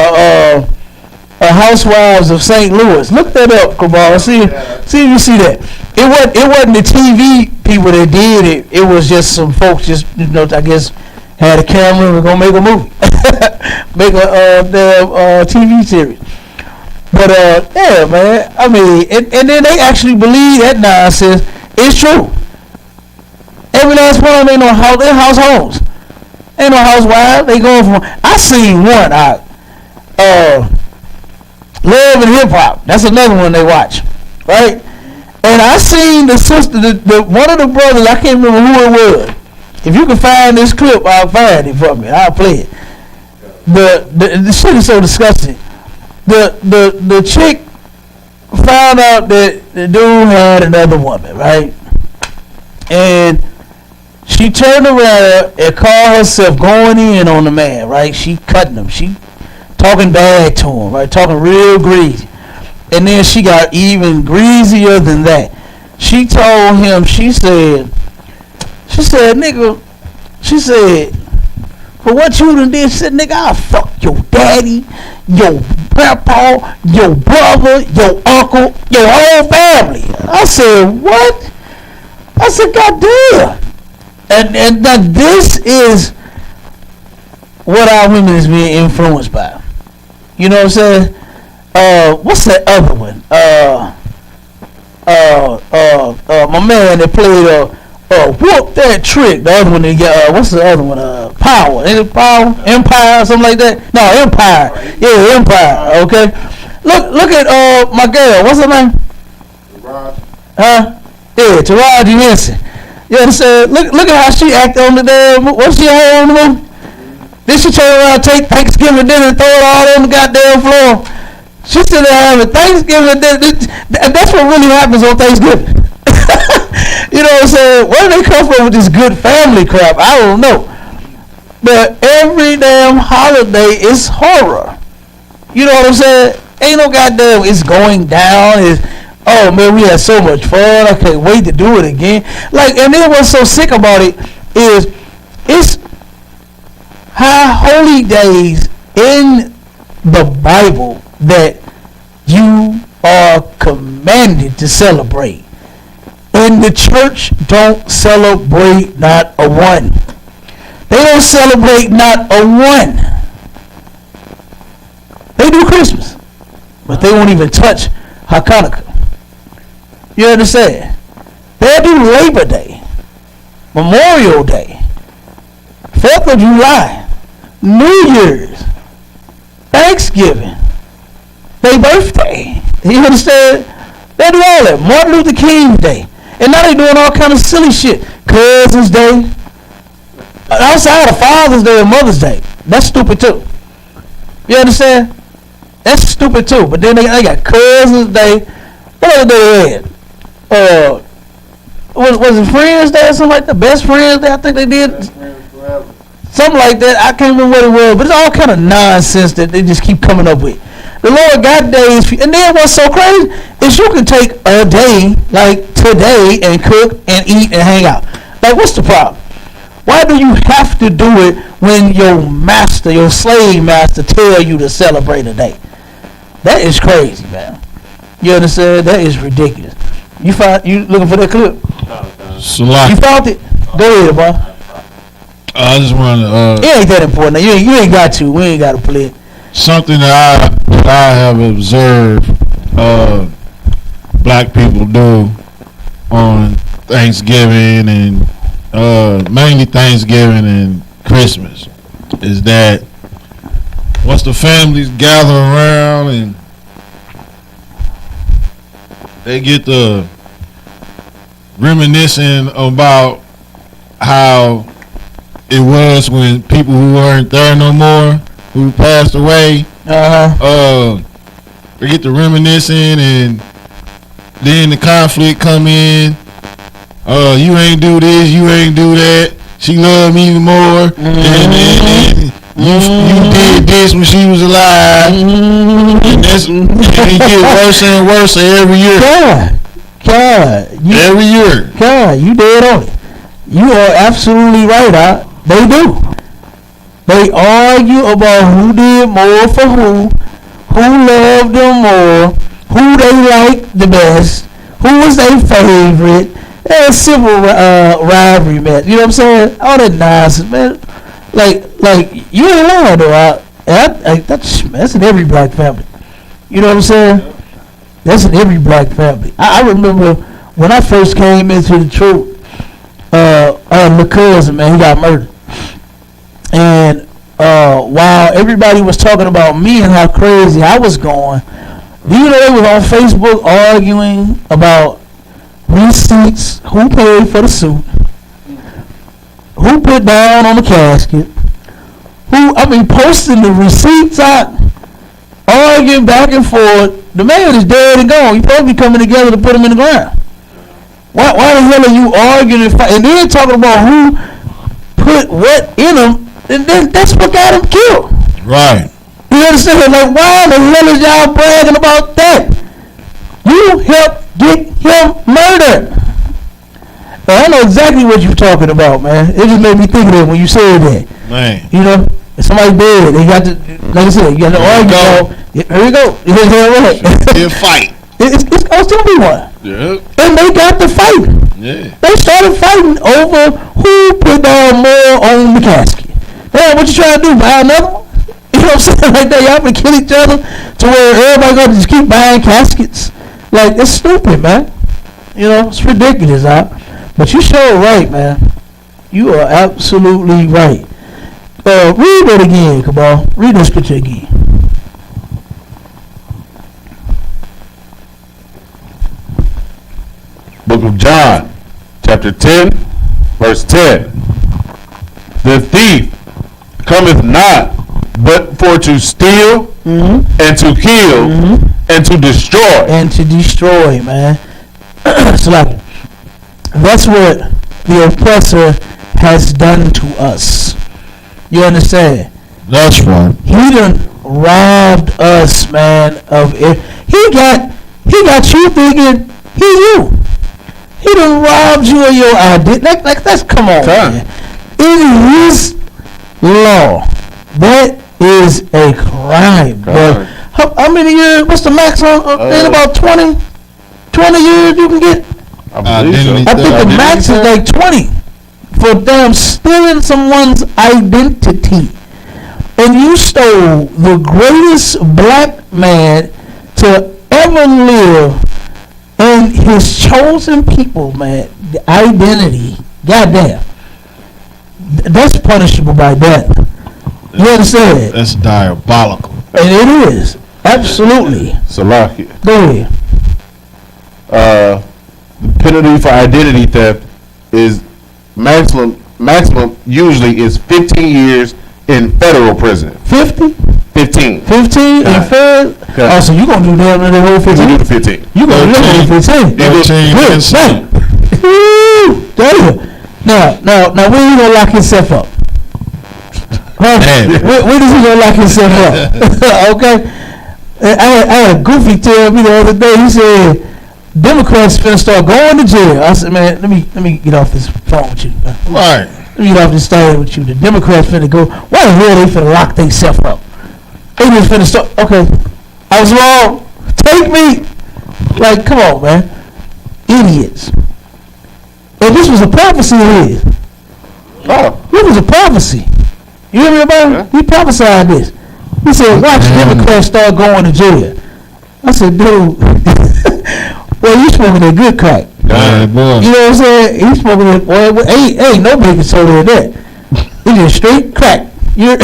a Housewives of St. Louis. Look that up, Kabal. See if you see that. It wasn't the TV people that did it. It was just some folks, I guess, had a camera. We're gonna make a movie, make a damn TV series. But yeah, man. I mean, and then they actually believe that nonsense. It's true. Every last one of them ain't no house. They're households. Ain't no housewives. They going from. I seen one out. Love and Hip Hop. That's another one they watch, right? And I seen the sister, the one of the brothers. I can't remember who it was. If you can find this clip, I'll find it for me. I'll play it. The shit is so disgusting. The chick found out that the dude had another woman, right? And she turned around and called herself going in on the man, right? She cutting him. She talking bad to him, right? Talking real greasy. And then she got even greasier than that. She told him, she said, nigga, she said, for what you done did, she said, nigga, I'll fuck your daddy, your grandpa, your brother, your uncle, your whole family. I said, what? I said, God damn. And now this is what our women is being influenced by. You know what I'm saying? What's that other one? My man that played Whoop That Trick. The other one they got what's the other one? Power. Is it Power? Empire, something like that? No, Empire. Yeah, Empire. Okay. Look at my girl. What's her name? Huh? Yeah, Taraji Henson. You understand? Look at how she acted on the damn. What she had on the movie? Then she turn around, take Thanksgiving dinner, and throw it all on the goddamn floor. She said having Thanksgiving dinner. That's what really happens on Thanksgiving. You know what I'm saying? Where do they come from with this good family crap? I don't know. But every damn holiday is horror. You know what I'm saying? Ain't no goddamn it's going down. Oh man, we had so much fun. I can't wait to do it again. Like, and then what's so sick about it is it's high holy days in the Bible that you are commanded to celebrate. And the church don't celebrate not a one. They don't celebrate not a one. They do Christmas, but they won't even touch Hanukkah. You understand? They'll do Labor Day, Memorial Day, 4th of July, New Year's, Thanksgiving, their birthday. You understand? They do all that. Martin Luther King Day. And now they doing all kind of silly shit. Cousin's Day. Outside of Father's Day and Mother's Day. That's stupid too. You understand? That's stupid too. But then they got Cousin's Day. What other day they had? Was it Friends Day or something like that? Best Friends Day, I think they did. Something like that. I can't remember what it was. But it's all kind of nonsense that they just keep coming up with. The Lord got days, and then what's so crazy is you can take a day like today and cook and eat and hang out. Like, what's the problem? Why do you have to do it when your master, your slave master, tell you to celebrate a day? That is crazy, man. You understand? That is ridiculous. You looking for that clip? Salaki. You found it? Go ahead, bro. I just want to. It ain't that important. You ain't got to. We ain't got to play it. Something that I have observed black people do on Thanksgiving and mainly Thanksgiving and Christmas is that once the families gather around and they get to reminiscing about how it was when people who weren't there no more, who passed away, they get to reminiscing, and then the conflict come in. You ain't do this, you ain't do that. She loved me more, and you did this when she was alive, and it get worse and worse every year. Every year. God, you dead on it. You are absolutely right. They do. They argue about who did more for who loved them more, who they liked the best, who was their favorite. That's simple rivalry, man. You know what I'm saying? All that nonsense, man. like you ain't lying though. That's in every black family. You know what I'm saying? That's in every black family. I remember when I first came into the truth, my cousin, man, he got murdered. And while everybody was talking about me and how crazy I was going, do you know they was on Facebook arguing about receipts, who paid for the suit, who put down on the casket, posting the receipts out, arguing back and forth. The man is dead and gone. You supposed to be coming together to put him in the ground. Why the hell are you arguing and then talking about who put what in him? And then that's what got him killed. Right. You understand? Like, why the hell is y'all bragging about that? You helped get him murdered. Now, I know exactly what you're talking about, man. It just made me think of that when you said that. Man. You know, if somebody dead, they got to, like I said, you got to argue. Here we go. You're right. Still fight. It's going to still be one. Yeah. And they got to fighting. Yeah. They started fighting over who put down more on the casket. Man, what you trying to do? Buy another one? You know what I'm saying? Like that, y'all been kill each other to where everybody gonna just keep buying caskets. Like, it's stupid, man. You know, it's ridiculous, huh? But you sure right, man. You are absolutely right. Read it again, Cabal. Read this scripture again. Book of John, chapter 10, verse 10. The thief cometh not but for to steal and to kill and to destroy. And to destroy, man. So like, that's what the oppressor has done to us. You understand? That's right. He done robbed us, man, of it. He got you thinking he you. He done robbed you of your identity. Like that's come on, man. In his law, that is a crime, bro. How many years? What's the max on? In about 20 years you can get? I think the max is like 20 for them stealing someone's identity. And you stole the greatest black man to ever live in his chosen people, man. The identity. Goddamn. That's punishable by death. You understand? That's diabolical. And it is. Absolutely. Salaki. Go ahead. The penalty for identity theft is maximum usually is 15 years in federal prison. 50? 15. 15 in federal? Oh, so you gonna do damn near the whole 15? You do the 15. You gonna do the whole 15? 13 Good. consent. Damn. Now, where you gonna lock yourself up? Huh? Where does he gonna lock himself up? Okay. I had a goofy tell me the other day. He said Democrats finna start going to jail. I said, man, let me get off this phone with you. Right. Let me get off this thing with you. The Democrats finna go. Why the hell they finna lock themselves up? They just finna start. Okay, I was wrong. Take me. Like, come on, man. Idiots. And this was a prophecy of his. Oh. This was a prophecy. You hear me about it? Yeah. He prophesied this. He said, watch Democrats start going to jail. I said, dude, well, you smoking that good crack. Yeah, boy. You know what I'm saying? He smoking that, boy, ain't no baking soda in that. It's just straight crack. It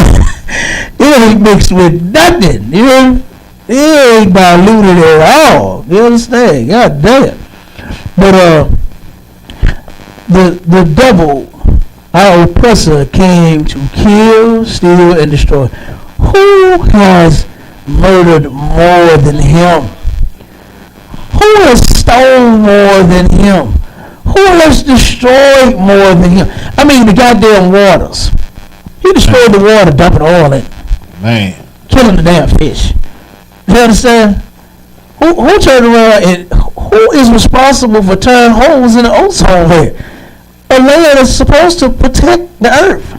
ain't mixed with nothing. You know? It ain't diluted at all. You understand? God damn. But, the devil, our oppressor, came to kill, steal, and destroy. Who has murdered more than him? Who has stolen more than him? Who has destroyed more than him? I mean, the goddamn waters. He destroyed the water, dumping oil in it. Man. Killing the damn fish. You understand? Who turned around and who is responsible for turning holes in the ozone layer? A layer that's supposed to protect the earth.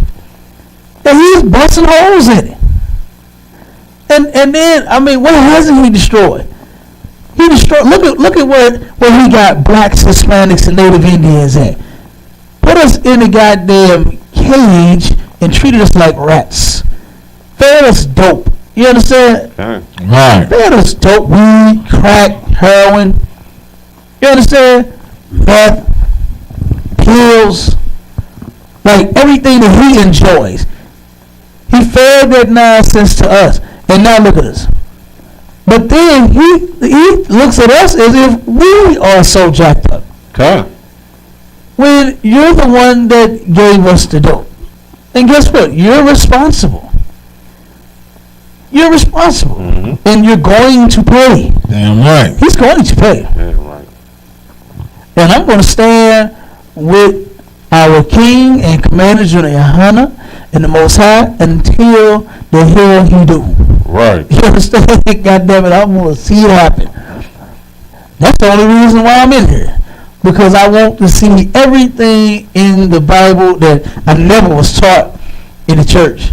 And he's busting holes in it. And then, I mean, what hasn't he destroyed? He destroyed, look at where he got blacks, Hispanics, and Native Indians at. Put us in a goddamn cage and treated us like rats. Fed us dope. You understand? Right. Fed us dope, weed, crack, heroin. You understand? Meth, pills, like everything that he enjoys. He fed that nonsense to us, and now look at us. But then he looks at us as if we are so jacked up. Okay. When you're the one that gave us the dope. And guess what? You're responsible. You're responsible. Mm-hmm. And you're going to pay. Damn right. He's going to pay. Yeah, right. And I'm going to stand with our King and Commander General Yohana and the Most High until the hell he do. Right. You understand? God damn it, I'm going to see it happen. That's the only reason why I'm in here. Because I want to see everything in the Bible that I never was taught in the church.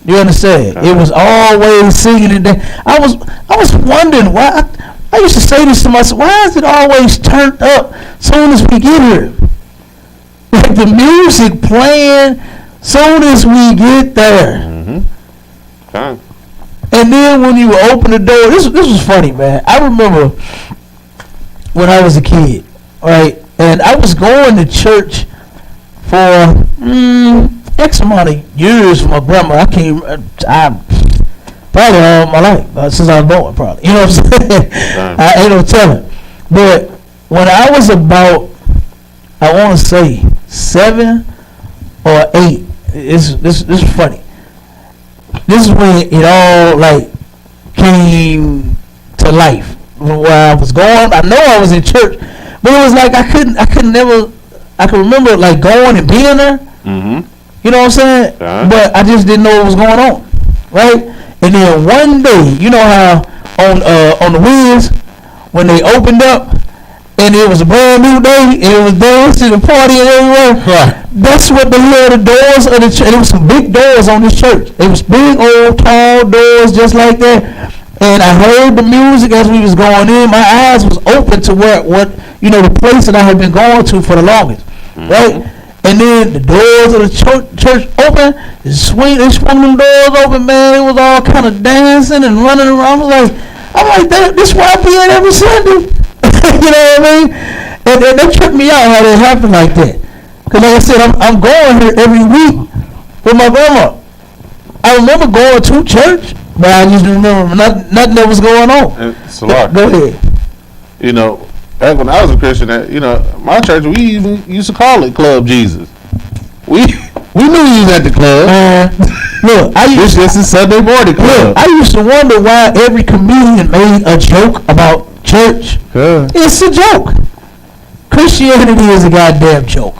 You understand? It was always singing and I was wondering why. I used to say this to myself, why is it always turned up soon as we get here? Like the music playing soon as we get there. Mm-hmm. Okay. And then when you open the door, this was funny, man. I remember when I was a kid, right? And I was going to church for X amount of years with my grandma. I probably all my life, since I was born, probably. You know what I'm saying? I ain't no telling. But when I was about, I want to say 7 or 8, this is funny. This is when it all like came to life. Where I was going, I know I was in church, but it was like I could remember like going and being there. Mm-hmm. You know what I'm saying? But I just didn't know what was going on, right? And then one day, you know how on the Wiz when they opened up and it was a brand new day and it was dancing and partying everywhere. Right. That's what they had the doors of the church. There was some big doors on this church. It was big old tall doors just like that. And I heard the music as we was going in. My eyes was open to the place that I had been going to for the longest, right? And then the doors of the church open. They swung them doors open, man. It was all kind of dancing and running around. I'm like, this is where I be at every Sunday. You know what I mean? And they tripped me out how that happened like that. Because like I said, I'm going here every week with my grandma. I remember going to church, but I just remember nothing that was going on. It's a lot. Go ahead. You know, back when I was a Christian, my church, we even used to call it Club Jesus. We knew you was at the club. Look, It's just a Sunday morning club. Look, I used to wonder why every comedian made a joke about church. It's a joke. Christianity is a goddamn joke.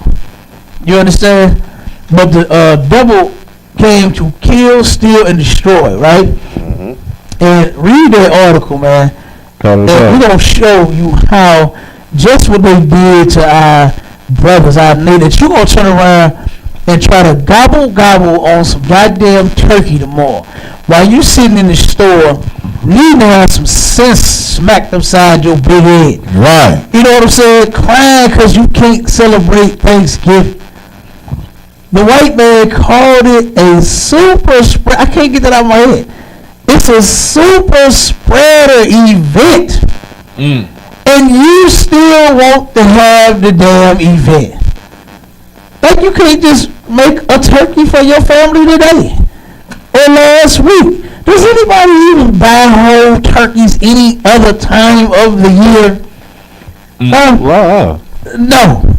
You understand? But the devil came to kill, steal, and destroy, right? Mm-hmm. And read that article, man. And we're going to show you how just what they did to our brothers, our neighbors, you're going to turn around and try to gobble on some goddamn turkey tomorrow while you sitting in the store needing to have some sense smacked upside your big head. Right. You know what I'm saying? Crying because you can't celebrate Thanksgiving. The white man called it a super spread. I can't get that out of my head. It's a super spreader event. And you still want to have the damn event. Like you can't just make a turkey for your family today or last week. Does anybody even buy whole turkeys any other time of the year? Wow. No.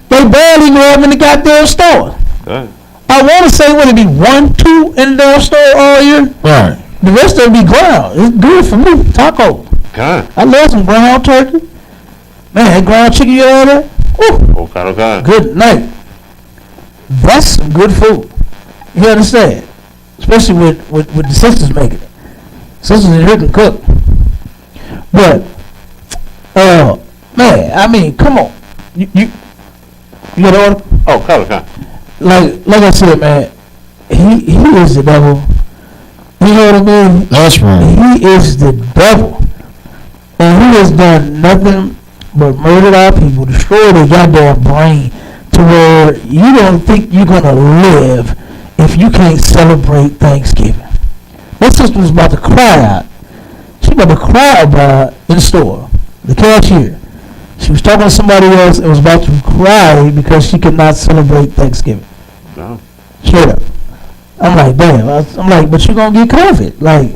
They barely even have in the goddamn store. I want to say, would it be 1, 2 in the damn store all year? Right. The rest of it be ground. It's good for me. Taco. I love some ground turkey. Man, that ground chicken you had there? Okay. Good night. That's some good food. You understand? Especially with the sisters making it. Sisters in here can cook. But, man, I mean, come on. You got an order? Okay. Like I said, man, he is the devil. You know what I mean? That's right. He is the devil. And he has done nothing but murdered our people, destroyed their goddamn brain to where you don't think you're going to live if you can't celebrate Thanksgiving? My sister was about to cry out. She about to cry about in the store. The cashier. She was talking to somebody else and was about to cry because she could not celebrate Thanksgiving. No. Straight up. I'm like, damn. I'm like, but you gonna get COVID. Like,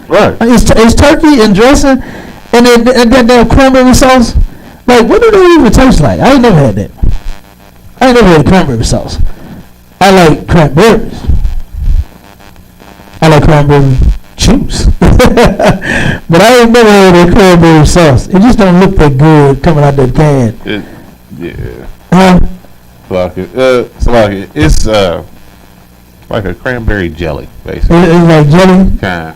Right. it's turkey and dressing and then that damn cranberry sauce. Like, what do they even taste like? I ain't never had that. I ain't never had cranberry sauce. I like cranberries. I like cranberry juice. But I ain't never had that cranberry sauce. It just don't look that good coming out that can. Yeah. Huh? It's like a cranberry jelly, basically. It's like jelly. Kind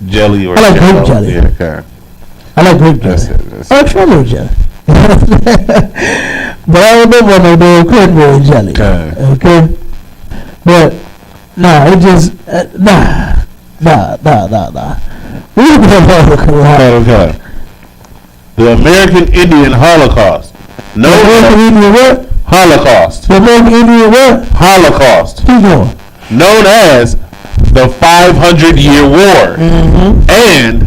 jelly or I like grape jello. jelly. Yeah, kind. I like grape jelly. That's I like strawberry jelly. But I don't know about no damn cranberry jelly. Okay. Okay? But, nah, it just, nah. We don't have Okay. The American Indian Holocaust. The American Indian what? Holocaust. The American Indian what? Holocaust. Keep going. Known as the 500-Year War. Mm-hmm. And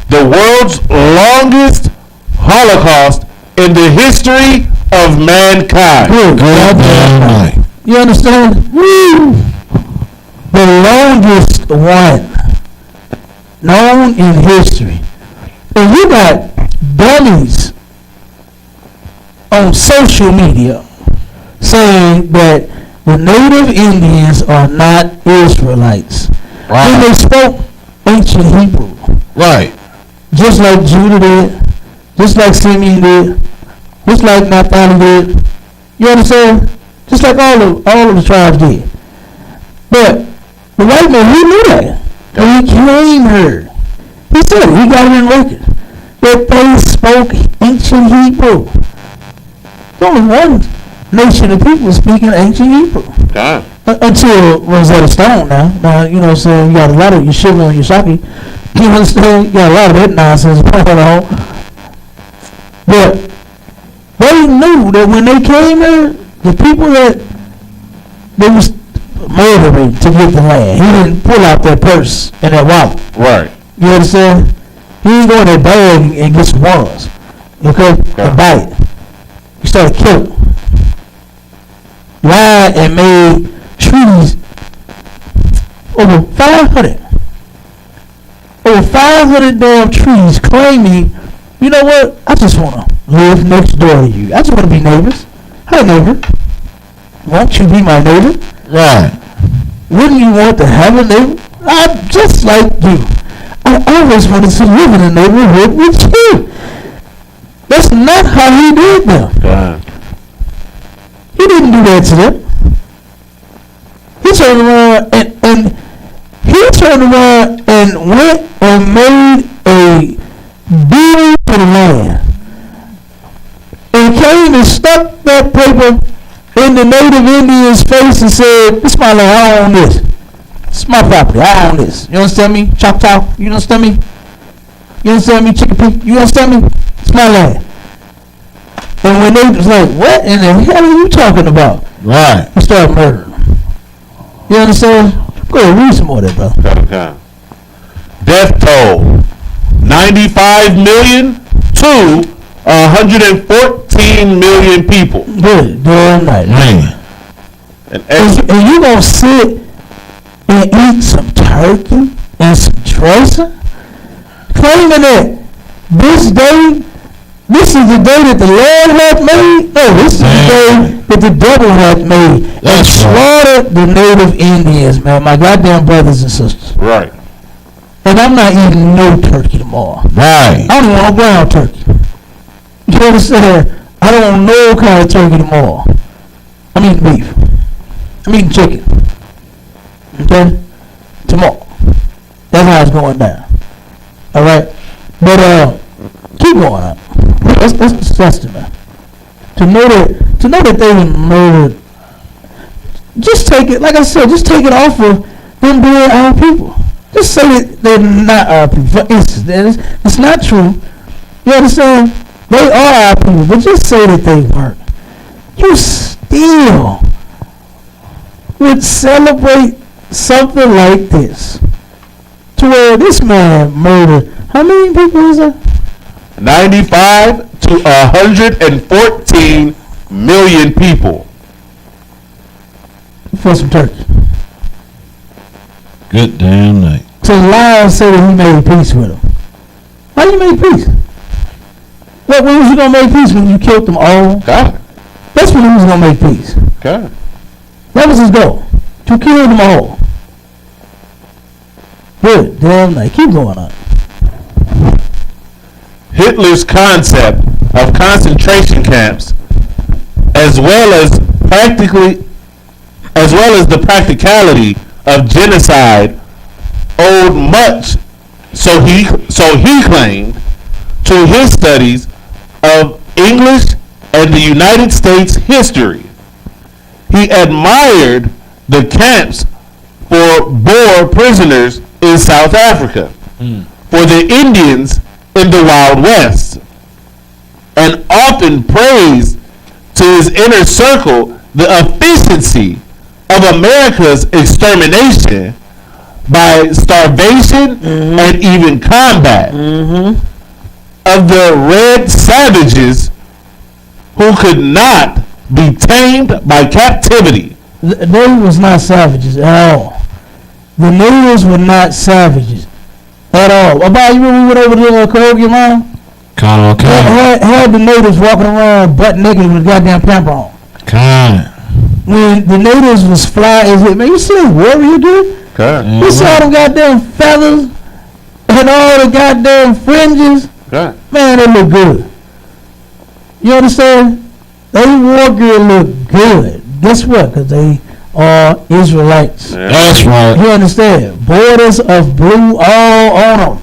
the world's longest Holocaust in the history of mankind. Good. Goddamn right. You understand? Woo! The longest one known in history. And you got dummies on social media saying that the native Indians are not Israelites. When they spoke ancient Hebrew. Right. Just like Judah did, just like Simeon did, just like Naphtali did. You understand? Just like all of the tribes did. But the white man, he knew that. When he came here, he said it, he got it in record, that they spoke ancient Hebrew. There's only one nation of people speaking ancient Hebrew. God. Until Rosetta Stone now. Now, you know what I'm saying? You got a lot of Yeshiva and Yashaki. You understand? You got a lot of that nonsense going on. But they knew that when they came here, the people that they was murdering to get the land. He didn't pull out that purse and that wallet. Right. You understand? He didn't go in that bag and get some ones. Okay? And buy it. He started killing. Lied and made trees over 500. Over 500 damn trees claiming, you know what? I just want to live next door to you. I just want to be neighbors. Hi, neighbor. Won't you be my neighbor? Right. Wouldn't you want to have a neighbor? I'm just like you. I always wanted to live in a neighborhood with you. That's not how he did them. God. He didn't do that to them. He turned around and went and made a deal for the land. And came and stuck that paper in the native Indian's face and said, "This is my land, I own this. It's my property, I own this." You understand me? Choctaw, you understand me? You understand me, Chicopee? You understand me? It's my land. And when they was like, "What in the hell are you talking about?" Right. He started murdering them. You understand? Go ahead, read some more of that, brother. Okay. Death toll: 95 million to 114 million people. Good, damn right. Man. And And you gonna sit and eat some turkey and some dressing, claiming that this is the day that the Lord hath made? No, this is the day that the devil hath made. And That's slaughtered the native Indians, man, my goddamn brothers and sisters. right. And I'm not eating no turkey tomorrow. Right. I don't even want no ground turkey. You understand? I don't want no kind of turkey tomorrow. I'm eating beef. I'm eating chicken. Okay? Tomorrow. That's how it's going down. Alright? But keep going up. That's disgusting, man. To know that they murdered, just take it, like I said, just take it off of them being our people. Just say that they're not our people. For instance, it's not true. You understand? They are our people, but just say that they weren't. You still would celebrate something like this? To where this man murdered, how many people is there? 95 to 114 million people. For some turkey. Good damn night. So Lion said that he made peace with him. How you make peace? When was you gonna make peace? When you killed them all? God. That's when he was gonna make peace. God. That was his goal. To kill them all. Good damn night. Keep going on. Hitler's concept of concentration camps, as well as the practicality of genocide, owed much, so he claimed, to his studies of English and the United States history. He admired the camps for Boer prisoners in South Africa, for the Indians in the Wild West, and often praised to his inner circle the efficiency of America's extermination by starvation and even combat of the red savages who could not be tamed by captivity. They was not savages at all. The natives were not savages at all. About you remember we went over to Cahokia Mine? Had the natives walking around butt naked with a goddamn pamper on. When the natives was flying, man, you see this warrior dude? Okay. You saw them goddamn feathers and all the goddamn fringes. Okay. Man, they look good. You understand? They war gear look good. Guess what? Because they are Israelites. Yeah. That's right. You understand? Borders of blue all on them.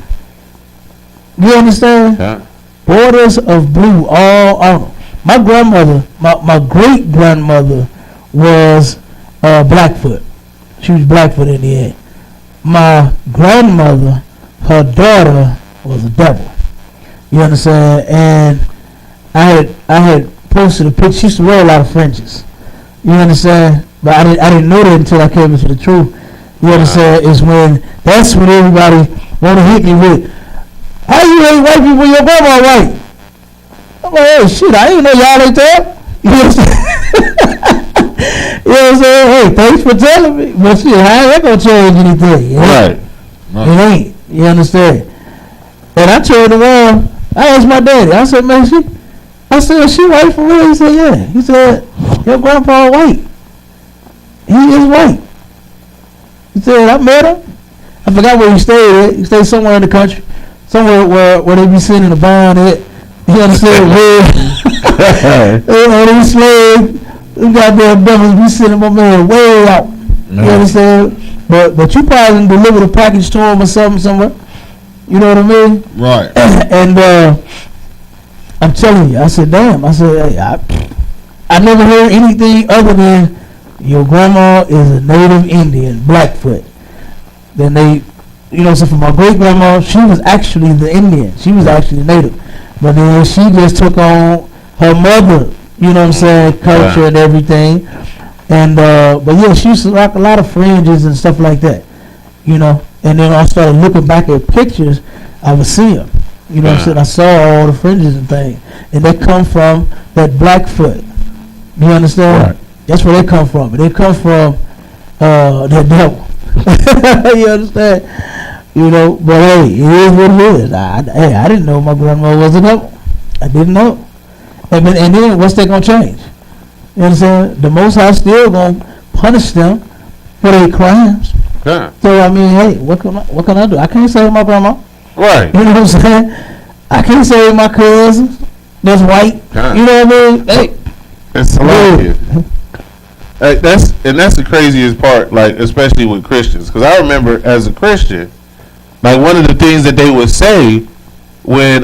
You understand? Okay. Borders of blue all on them. My grandmother, my great grandmother was Blackfoot. She was Blackfoot in the end. My grandmother, her daughter was a devil. You understand? And I had posted a picture. She used to wear a lot of fringes. You understand? But I didn't know that until I came into the truth. You understand? That's when everybody want to hit me with, how you hate white people when your grandma white? I'm like, hey, shit, I didn't know y'all ain't there. You know what I'm saying? You know what I'm saying? Hey, thanks for telling me. But shit, how ain't gonna change anything? You know? Right. It ain't. You understand? And I turned around. I asked my daddy. I said, man, she white for real? He said, yeah. He said, your grandpa white. He is white. He said, I met him. I forgot where he stayed at. He stayed somewhere in the country. Somewhere where they be sending a bond at. You understand? Where these slaves, them goddamn devils be sending my man way out. You understand? But you probably delivered a package to him or something somewhere. You know what I mean? Right. And I'm telling you, I said, damn. I said, hey, I never heard anything other than your grandma is a native Indian, Blackfoot. Then they, you know, so for my great grandma, she was actually the Indian. She was actually the native. But then she just took on her mother, you know what I'm saying, culture and everything. And but yeah, she used to rock a lot of fringes and stuff like that, you know. And then I started looking back at pictures, I would see them. You know what I'm saying? I saw all the fringes and things. And they come from that Blackfoot. You understand? Right. That's where they come from. They come from the devil. You understand? You know, but hey, it is what it is. I didn't know my grandma was a devil. I didn't know. And then what's that gonna change? You understand? The Most High still gonna punish them for their crimes. Yeah. So I mean, hey, what can I do? I can't save my grandma. Right. You know what I'm saying? I can't save my cousins that's white. Yeah. You know what I mean? Hey, It's hilarious. That's the craziest part, like especially with Christians, because I remember as a Christian, like one of the things that they would say when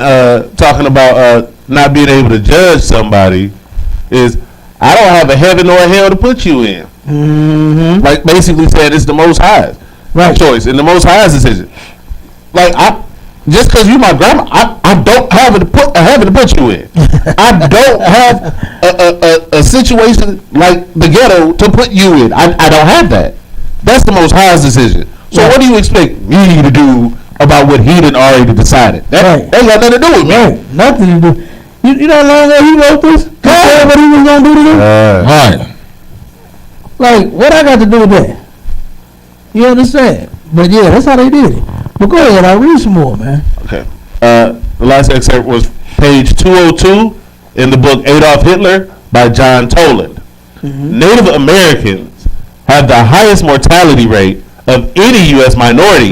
talking about not being able to judge somebody is, I don't have a heaven or a hell to put you in. mm-hmm. Like basically saying it's the Most High's Right. choice and the Most High's decision. Like just because you my grandma, I don't have to put you in. I don't have a situation like the ghetto to put you in. I don't have that. That's the Most High's decision. So what do you expect me to do about what he done already decided? That ain't got nothing to do with me. Right. Nothing to do. You know how long ago he wrote this? He said what he was gonna do to them. Right. Like, what I got to do with that? You understand? But yeah, that's how they did it. But go ahead, I'll read some more, man. Okay. The last excerpt was page 202 in the book Adolf Hitler by John Toland. Native Americans have the highest mortality rate of any U.S. minority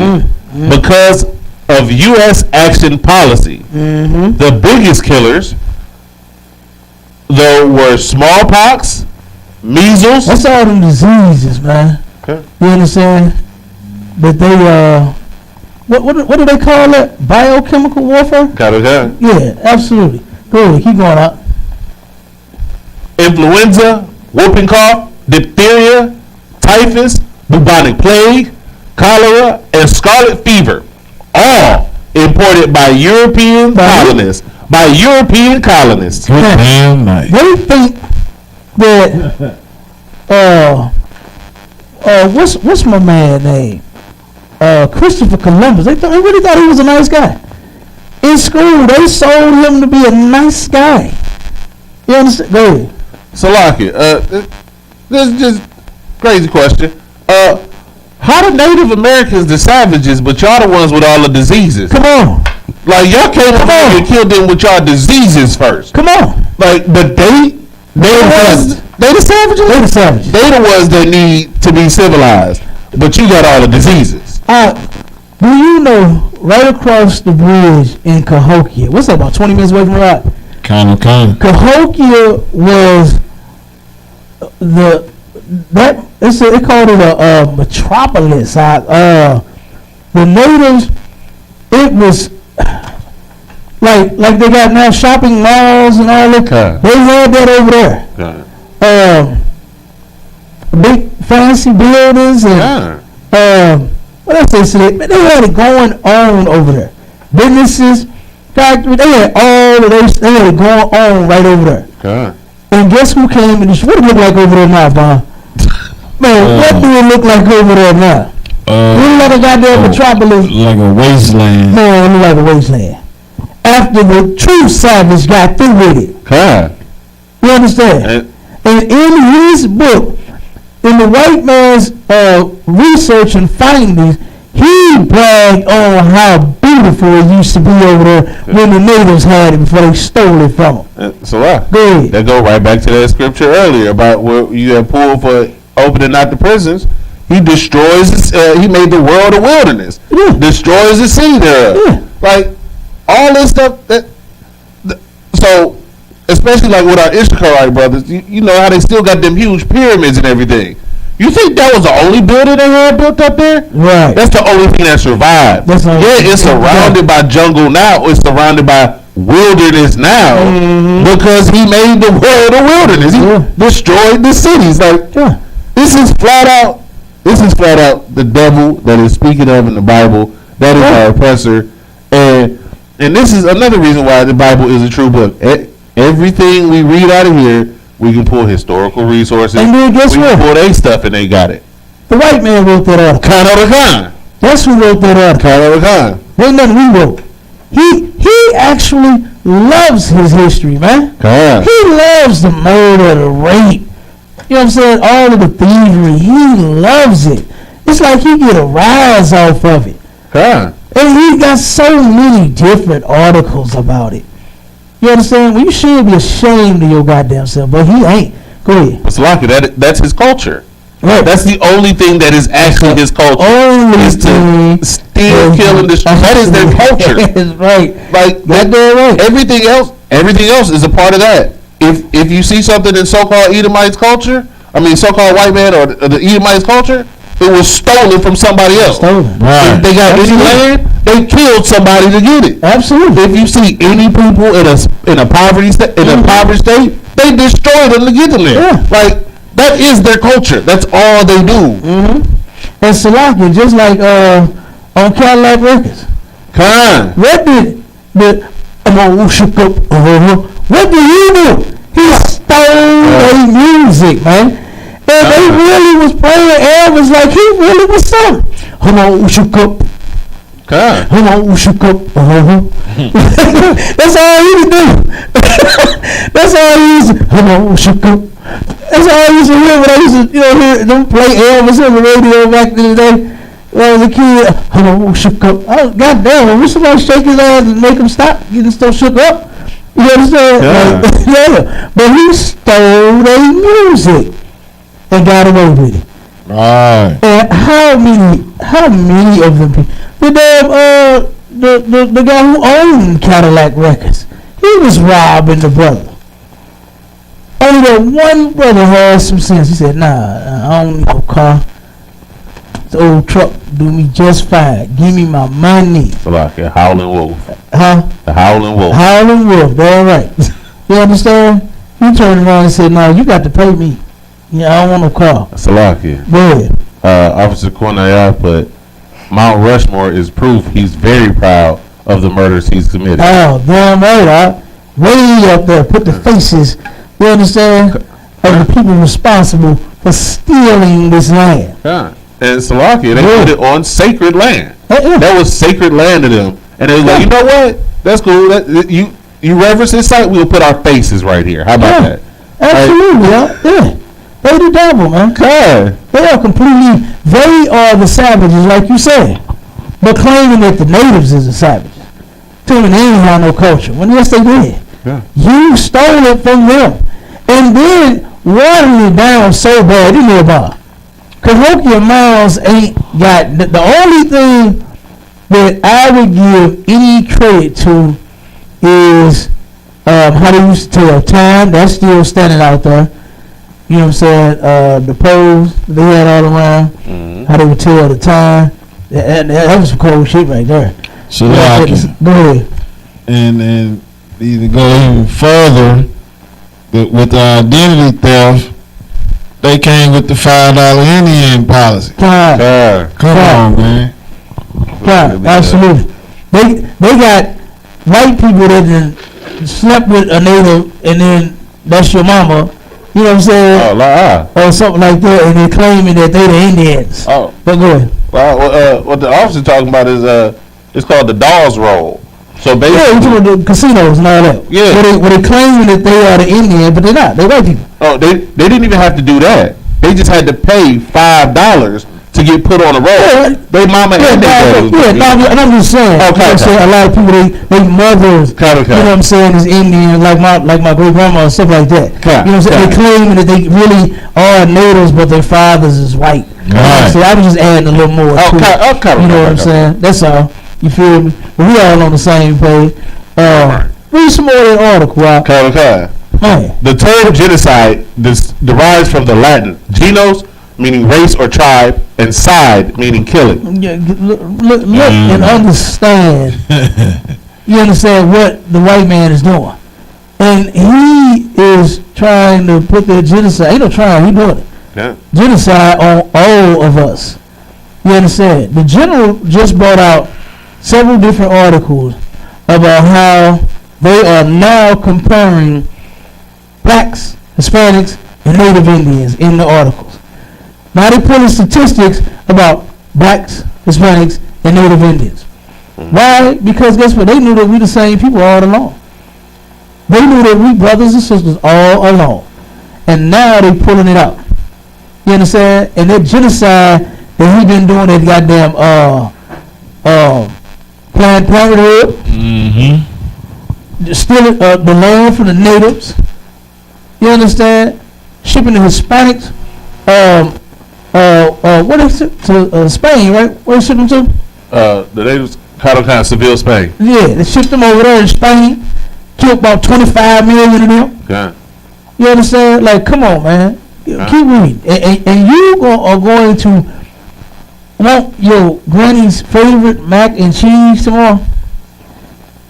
because of U.S. action policy. The biggest killers, though, were smallpox, measles. That's all them diseases, man. Okay. You understand? But they, what do they call it? Biochemical warfare? Got it. Yeah, absolutely. Go ahead, keep going out. Influenza, whooping cough, diphtheria, typhus, bubonic plague, cholera, and scarlet fever, all imported by European colonists. Good damn night. They think that what's my man name? Christopher Columbus. They really thought he was a nice guy. In school, they sold him to be a nice guy. You understand? Go ahead. Salaki, this is just crazy question. How do Native Americans the savages, but y'all the ones with all the diseases? Come on. Like y'all came over here and killed them with y'all diseases first. Come on. Like, but they the savages. They the savages. They the ones that need to be civilized, but you got all the diseases. Do you know right across the bridge in Cahokia? What's that, about 20 minutes away from Rock? Kind of. Cahokia was they called it a metropolis. The natives, it was like they got now shopping malls and all that. Okay. They had that over there. Big fancy buildings and what else they said? They had it going on over there. Businesses, factories, they had all of those. They had it going on right over there. Okay. And guess who came in? What do it look like over there now, Bob? Man, what do it look like over there now? It look like a goddamn metropolis. Like a wasteland. Man, it look like a wasteland. After the true savage got through with it. Okay. You understand? And in his book, in the white man's research and findings, he bragged on how beautiful it used to be over there when the natives had it before they stole it from them. So Go ahead. that go right back to that scripture earlier about where you had pulled for opening not the prisons. He destroys. He made the world a wilderness. Yeah. Destroys the sea thereof. Yeah. Like all this stuff. So especially like with our Ishmaelite brothers, you know how they still got them huge pyramids and everything. You think that was the only building they had built up there? Right. That's the only thing that survived. It's surrounded by jungle now. It's surrounded by wilderness now because he made the world a wilderness. He destroyed the cities. Like this is flat out the devil that is speaking of in the Bible. That is our oppressor, and this is another reason why the Bible is a true book. Everything we read out of here, we can pull historical resources. And then guess we what? can pull their stuff and they got it. The white man wrote that article. Khan Khan. That's who wrote that article. Khan Khan. Ain't nothing we wrote. He actually loves his history, man. Khan. He loves the murder, the rape. You know what I'm saying? All of the thievery. He loves it. It's like he get a rise off of it. Khan. And he got so many different articles about it. You understand? Well, you should be ashamed of your goddamn self, but he ain't. Go ahead. It's like that's his culture. Right. That's the only thing that is actually his culture. Only is to steal, kill, and destroy. That is their culture. That's right. Like right. Everything else is a part of that. If you see something in so-called Edomites culture, so-called white man or the Edomites culture, it was stolen from somebody else. Stolen. Right. If they got any land, they killed somebody to get it. Absolutely. If you see any people in a poverty state, they destroy them to get them there. Yeah. Like that is their culture. That's all they do. And Salaki, just like on Cadillac Records. Come on. What did I'm all shook up. What do you do? He stole their music, man. And they really was playing Elvis like he really was something. I'm all shook up. God. I'm all shook up. That's all he would do. That's all he used to. I'm all shook up. That's all I used to hear when I used to, hear them play Elvis on the radio back in the day. When I was a kid, hello, shook up. Oh, goddamn, I wish somebody shake his ass and make him stop getting so shook up. You understand? Yeah. Like, yeah. But he stole their music and got away with it. Right. And how many of them people? The damn, the guy who owned Cadillac Records, he was robbing the brother. Only that one brother had some sense. He said, nah, I don't need no car. The old truck do me just fine. Give me my money. So like a Howlin' Wolf. Huh? The Howlin' Wolf. Howlin' Wolf, all right. You understand? He turned around and said, no, you got to pay me. Yeah, I don't want no car. Salakia. Go ahead. Officer Cornell put, Mount Rushmore is proof he's very proud of the murders he's committed. Oh, damn right. Way up there, put the faces, you understand, of the people responsible for stealing this land. God. And Salakia, they put it on sacred land. That was sacred land to them. And they was like, you know what? That's cool. You reverence this site, we'll put our faces right here. How about that? Absolutely, yeah. They the devil, man. God. They are they are the savages, like you said. But claiming that the natives is the savages. Telling they ain't have no culture. When yes, they did. Yeah. You stole it from them. And then watering it down so bad, you know about. Cahokia Miles ain't got, the only thing that I would give any credit to is how they used to tell time. That's still standing out there. You know what I'm saying? The poles they had all around, how they would tell the time. That was some cold shit right there. So Go ahead. And even go even further with the identity theft. They came with the $5 Indian policy. Come on, man. Absolutely. They got white people that done slept with a native and then that's your mama. You know what I'm saying? Or something like that, and they're claiming that they the Indians. Oh. But go ahead. Well, what the officer talking about is it's called the Dawes Roll. So basically, yeah, you talking about the casinos and all that. Yeah. Where they claiming that they are the Indian, but they're not. They're white people. Oh, they didn't even have to do that. They just had to pay $5 to get put on the roll. Yeah. They mama and they daddy. And I'm just saying. Okay. A lot of people, they mothers, you know what I'm saying, is Indian, like my great grandma and stuff like that. You know what I'm saying? They claiming that they really are natives, but their fathers is white. Right. So I was just adding a little more to it. You know what I'm saying? That's all. You feel me? But we all on the same page. Read some more of that article, right? The term genocide derives from the Latin genos, meaning race or tribe, and side, meaning killing. Yeah, look and understand. You understand what the white man is doing. And he is trying to put that genocide. He don't try, he doing it. Yeah. Genocide on all of us. You understand? The general just brought out several different articles about how they are now comparing blacks, Hispanics, and Native Indians in the articles. Now they're pulling statistics about blacks, Hispanics, and Native Indians. Why? Because guess what? They knew that we the same people all along. They knew that we brothers and sisters all along. And now they pulling it out. You understand? And that genocide that he been doing that goddamn Planned Parenthood, stealing the land from the natives. You understand? Shipping the Hispanics, what is it, to Spain, right? Where they ship them to? The natives, kind of Seville, Spain. Yeah, they shipped them over there in Spain. Killed about 25 million of them. Okay. You understand? Like, come on, man. Keep reading. And you are going to want your granny's favorite mac and cheese tomorrow?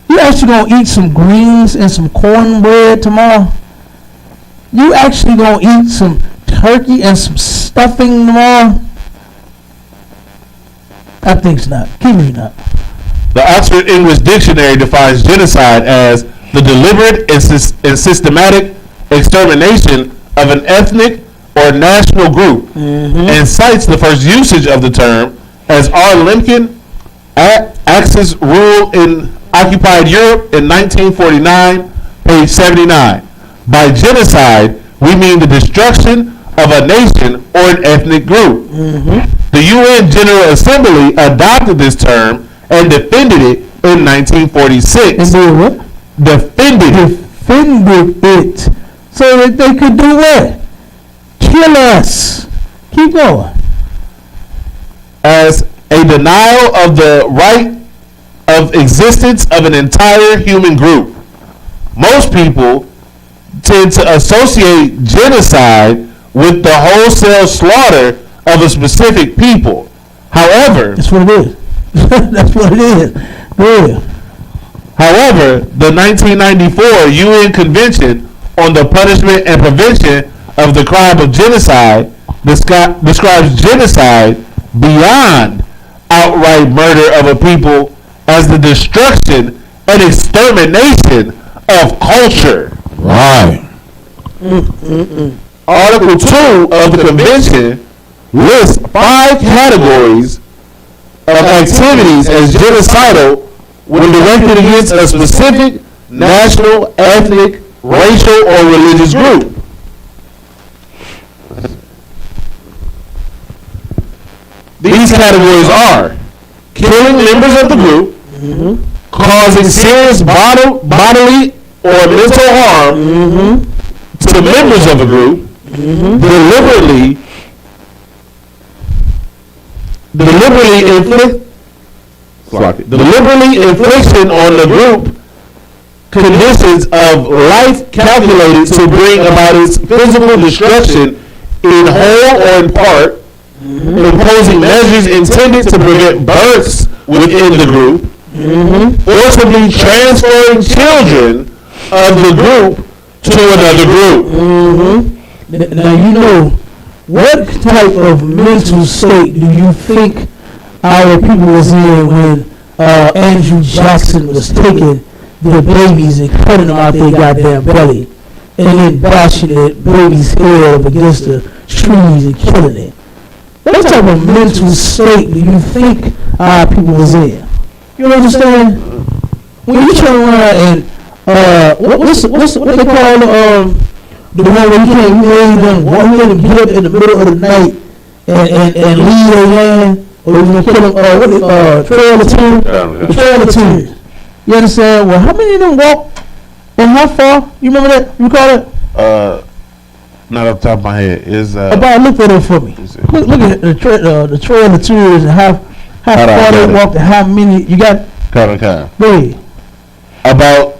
You actually going to eat some greens and some cornbread tomorrow? You actually going to eat some turkey and some stuffing tomorrow? I think it's not. Keep reading up. The Oxford English Dictionary defines genocide as the deliberate and systematic extermination of an ethnic or national group, and cites the first usage of the term as R. Lemkin, Axis Rule in Occupied Europe in 1949, page 79. By genocide, we mean the destruction of a nation or an ethnic group. The UN General Assembly adopted this term and defended it in 1946. And did what? Defended it. So that they could do what? Kill us. Keep going. As a denial of the right of existence of an entire human group. Most people tend to associate genocide with the wholesale slaughter of a specific people. However, that's what it is. That's what it is. Yeah. However, the 1994 UN Convention on the Punishment and Prevention of the Crime of Genocide describes genocide beyond outright murder of a people as the destruction and extermination of culture. Right. Article 2 of the Convention lists 5 categories of activities as genocidal when directed against a specific national, ethnic, racial, or religious group. These categories are killing members of the group, causing serious bodily or mental harm to members of a group, deliberately infliction on the group conditions of life calculated to bring about its physical destruction in whole or in part, imposing measures intended to prevent births within the group, forcibly transferring children of the group to another group. Now you know, what type of mental state do you think our people was in when Andrew Jackson was taking their babies and cutting them out their goddamn belly and then bashing that baby's head up against the trees and killing it? What type of mental state do you think our people was in? You understand? When you turn around and what they call the one where you can't even get up in the middle of the night and leave your land, or you gonna kill them? Trail of Tears. Trail of Tears. You understand? Well, how many of them walk and how far? You remember that? You call it? Not off the top of my head. Is about look at it for me. Look at the Trail of Tears and how far they walked and how many you got. Go ahead. About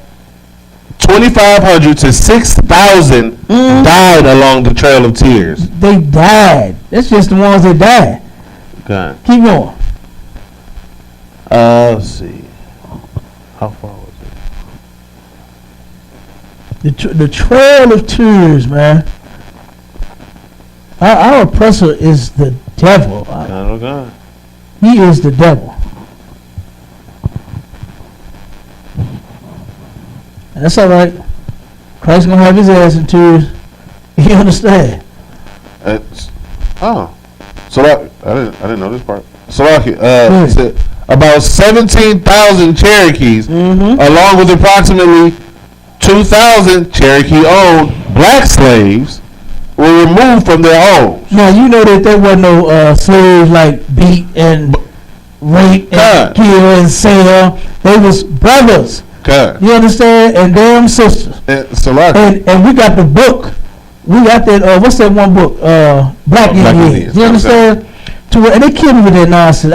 2,500 to 6,000 died along the Trail of Tears. They died. That's just the ones that died. Okay. Keep going. Let's see. How far was it? The Trail of Tears, man. Our oppressor is the devil. Okay. He is the devil. And that's all right. Christ's gonna have his ass in tears. You understand? So I didn't know this part. So said about 17,000 Cherokees, along with approximately 2,000 Cherokee-owned black slaves, were removed from their homes. Now you know that there wasn't no slaves like beat and rape and kill and sell. They was brothers. You understand? And damn sisters. And we got the book. We got that. What's that one book? Black Indians. You understand? And they killed me with that nonsense.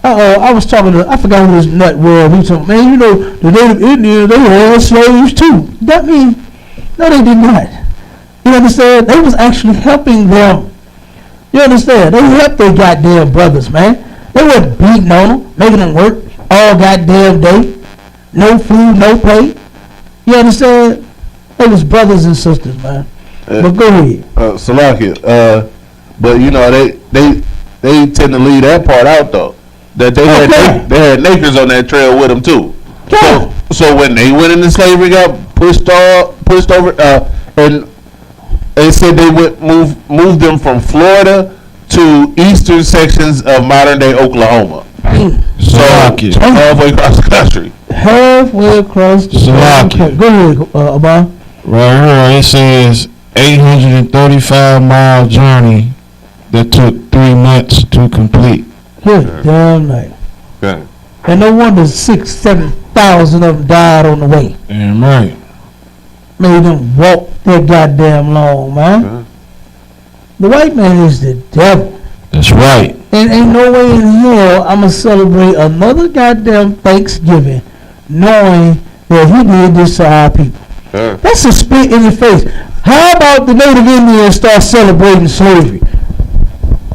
I was talking to. I forgot who this nut was. He was talking, man, you know, the Native Indians, they were all slaves too. That means no, they did not. You understand? They was actually helping them. You understand? They helped their goddamn brothers, man. They weren't beating on them, making them work all goddamn day. No food, no pay. You understand? They was brothers and sisters, man. But go ahead. Salakia. But you know they tend to leave that part out though. that they had Nakers on that trail with them too. So when they went into slavery, got pushed over, and they said they would move them from Florida to eastern sections of modern day Oklahoma. So halfway across the country. Halfway across the country. Go ahead, Abba. Right here it says 835-mile journey that took 3 months to complete. Good damn night. Okay. And no wonder 6,000-7,000 of them died on the way. Damn right. Made them walk that goddamn long, man. Okay. The white man is the devil. That's right. And ain't no way in hell I'm going to celebrate another goddamn Thanksgiving knowing that he did this to our people. Sure. That's a spit in your face. How about the Native Indians start celebrating slavery?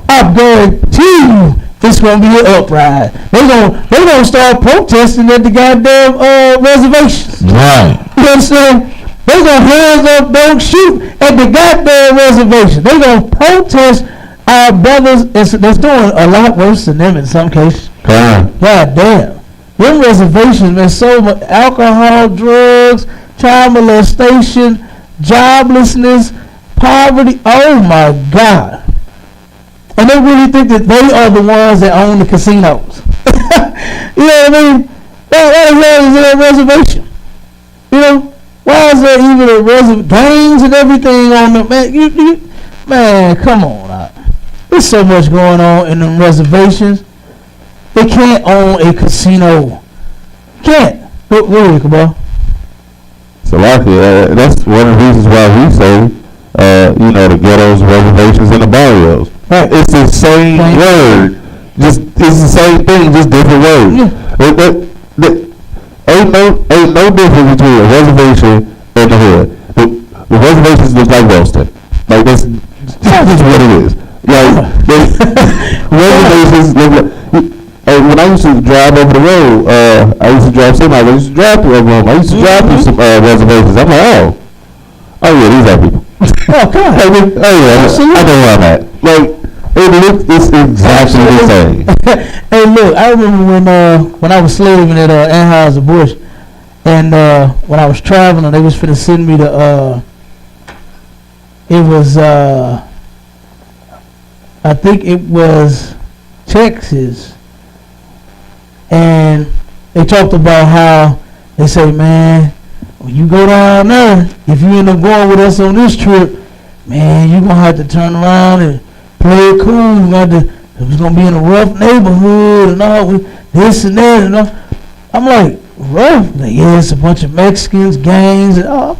I guarantee you it's going to be an uprising. They gonna start protesting at the goddamn reservations. Right. You know what I'm saying? They gonna hands up, don't shoot at the goddamn reservation. They gonna protest our brothers that's doing a lot worse than them in some cases. God damn. Them reservations, man, so much alcohol, drugs, child molestation, joblessness, poverty. Oh my God. And they really think that they are the ones that own the casinos. You know what I mean? Why the hell is there a reservation? You know? Why is there even a gangs and everything on the man, come on out. There's so much going on in them reservations. They can't own a casino. Can't. Go ahead, come on. So that's one of the reasons why we say, the ghettos, reservations, and the barrios. Right. It's the same word. It's the same thing, just different words. Ain't no difference between a reservation and the hood. The reservations look like Wellston. Like that's just what it is. Reservations look like. When I used to drive over the road, I used to drive through Oklahoma. I used to drive through some reservations. I'm like, oh yeah, these are people. Oh God. I know where I'm at. It's exactly the same. Hey, look, I remember when I was slaving at Anheuser-Busch, and when I was traveling, they was finna send me to I think it was Texas, and they talked about how they say, man, when you go down there, if you end up going with us on this trip, man, you're gonna have to turn around and play it cool. It's gonna be in a rough neighborhood and all this and that and all. I'm like, rough? Like, yeah, it's a bunch of Mexicans, gangs, and all.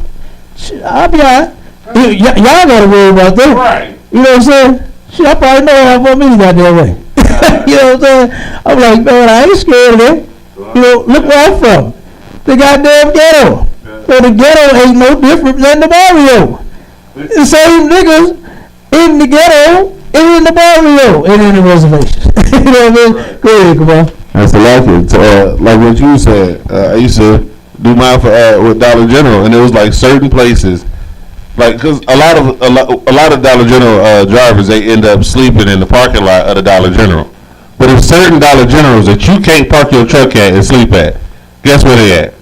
Shit, I'll be alright. Y'all gotta worry about that. Right. You know what I'm saying? Shit, I probably know how for me got that way. You know what I'm saying? I'm like, man, I ain't scared of that. You know, look where I'm from. The goddamn ghetto. So the ghetto ain't no different than the barrio. The same niggas in the ghetto and in the barrio and in the reservations. You know what I mean? Go ahead, come on. That's like it. Like what you said, I used to do mine with Dollar General, and it was like certain places, cause a lot of Dollar General drivers, they end up sleeping in the parking lot of the Dollar General. But there's certain Dollar Generals that you can't park your truck at and sleep at. Guess where they at?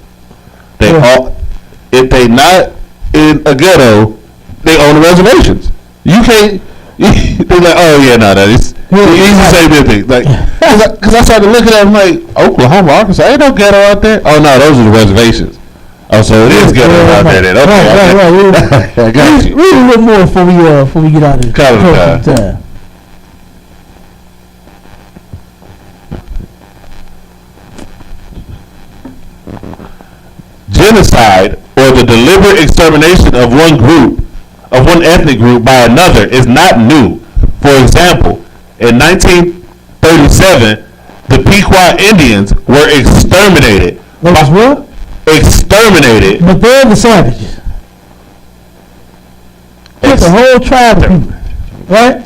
If they not in a ghetto, they own the reservations. You can't. They're like, oh yeah, no, that is. He's the same thing. Like, cause I started looking at them like Oklahoma, Arkansas, ain't no ghetto out there. Oh no, those are the reservations. Oh, so it is ghetto out there then. Okay, right. I got you. Read a little more before we get out of this. Time. Genocide, or the deliberate extermination of one ethnic group by another, is not new. For example, in 1937, the Pequot Indians were exterminated. What? Exterminated. But they're the savages. It's a whole tribe of people, right?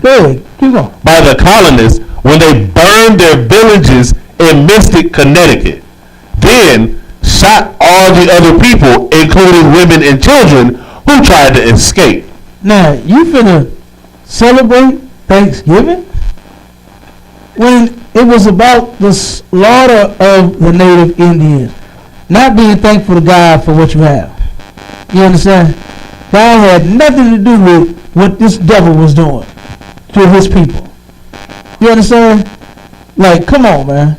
Good. Keep going. By the colonists when they burned their villages in Mystic, Connecticut. Then shot all the other people, including women and children, who tried to escape. Now, you finna celebrate Thanksgiving when It was about the slaughter of the native Indians, not being thankful to God for what you have. You understand? God had nothing to do with what this devil was doing to his people. You understand? Like, come on, man.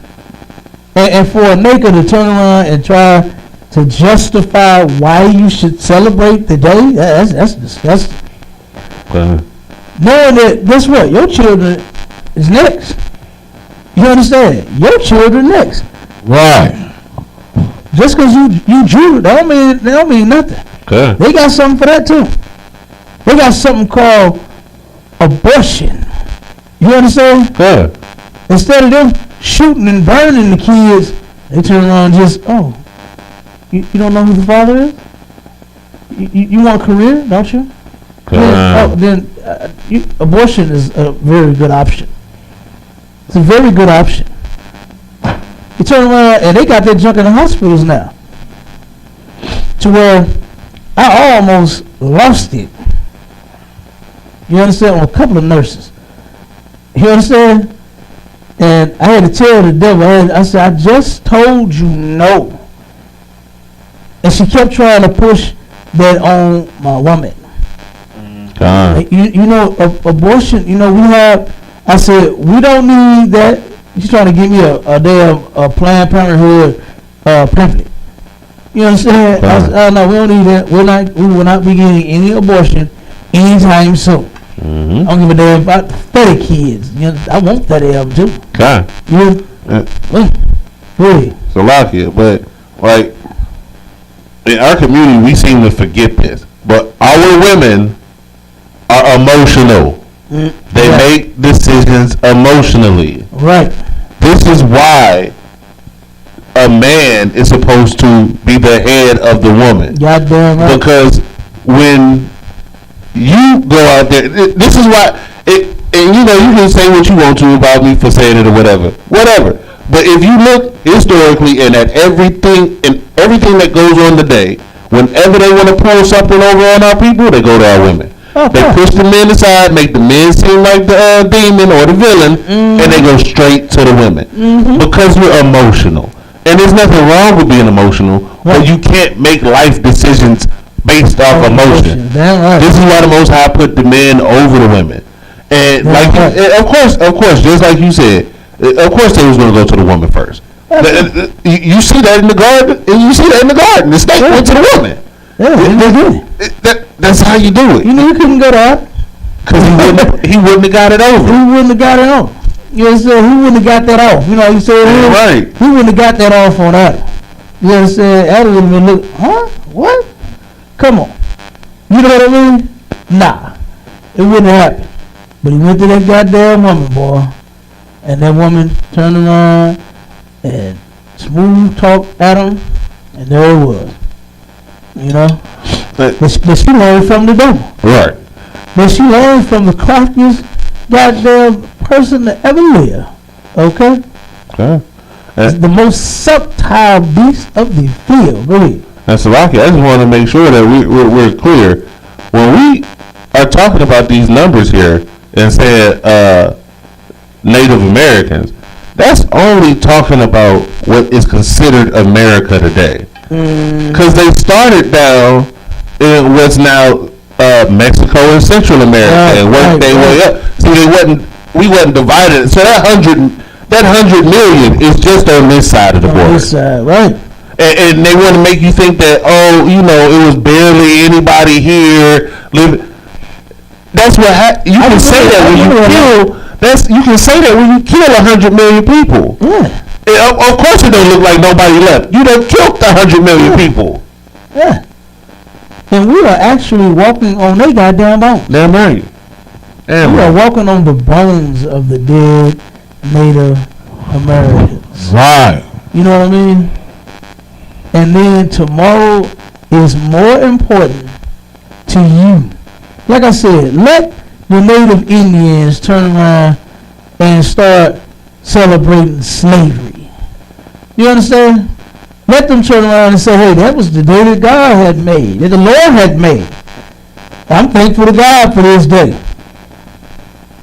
And for a nigga to turn around and try to justify why you should celebrate the day, that's disgusting. Knowing that, guess what? Your children is next. You understand? Your children next. Right. Just because you Jew, that don't mean nothing. Okay. They got something for that too. They got something called abortion. You understand? Yeah. Instead of them shooting and burning the kids, they turn around and just, you don't know who the father is? You want a career, don't you? Then abortion is a very good option. It's a very good option. You turn around and they got that junk in the hospitals now. To where I almost lost it. You understand? On a couple of nurses. You understand? And I had to tell the devil, I said, I just told you no. And she kept trying to push that on my woman. You know, abortion, we have, I said, we don't need that. She's trying to give me a damn Planned Parenthood pamphlet. You understand? I said, no, we don't need that. We will not be getting any abortion anytime soon. I don't give a damn about 30 kids. I want 30 of them too. Okay. Really? It's a lot here, but like in our community, we seem to forget this. But our women are emotional. They make decisions emotionally. Right. This is why a man is supposed to be the head of the woman. Goddamn right. Because when you go out there, this is why and you can say what you want to about me for saying it or whatever. But if you look historically and at everything that goes on today, whenever they want to pull something over on our people, they go to our women. They push the men aside, make the men seem like the demon or the villain, and they go straight to the women. Because we're emotional. And there's nothing wrong with being emotional, but you can't make life decisions based off emotion. Damn right. This is why the Most High put the men over the women. And of course, just like you said, of course they was going to go to the woman first. You see that in the garden, and you see that in the garden. The snake went to the woman. That's how you do it. You couldn't go there. Because he wouldn't have got it over. He wouldn't have got it off. You understand? He wouldn't have got that off. You said right. He wouldn't have got that off on Adam. You understand? Adam would have been look, huh? What? Come on. You know what I mean? Nah. It wouldn't have happened. But he went to that goddamn woman, boy. And that woman turned around and smooth talked Adam. And there it was. But she learned from the devil. Right. But she learned from the craftiest goddamn person to ever live. Okay? It's the most subtle beast of the field. Go ahead. That's lucky. I just want to make sure that we're clear. When we are talking about these numbers here and saying Native Americans, that's only talking about what is considered America today. Because they started down in what's now Mexico and Central America and worked their way up. See, we wasn't divided. So that 100 million is just on this side of the border. This side, right. And they want to make you think that, it was barely anybody here living. That's what you can say that when you kill. You can say that when you kill 100 million people. Yeah. Of course, it don't look like nobody left. You done killed 100 million people. Yeah. And we are actually walking on their goddamn bones. Damn right. We are walking on the bones of the dead Native Americans. Right. You know what I mean? And then tomorrow is more important to you. Like I said, let the Native Indians turn around and start celebrating slavery. You understand? Let them turn around and say, hey, that was the day that God had made, that the Lord had made. I'm thankful to God for this day.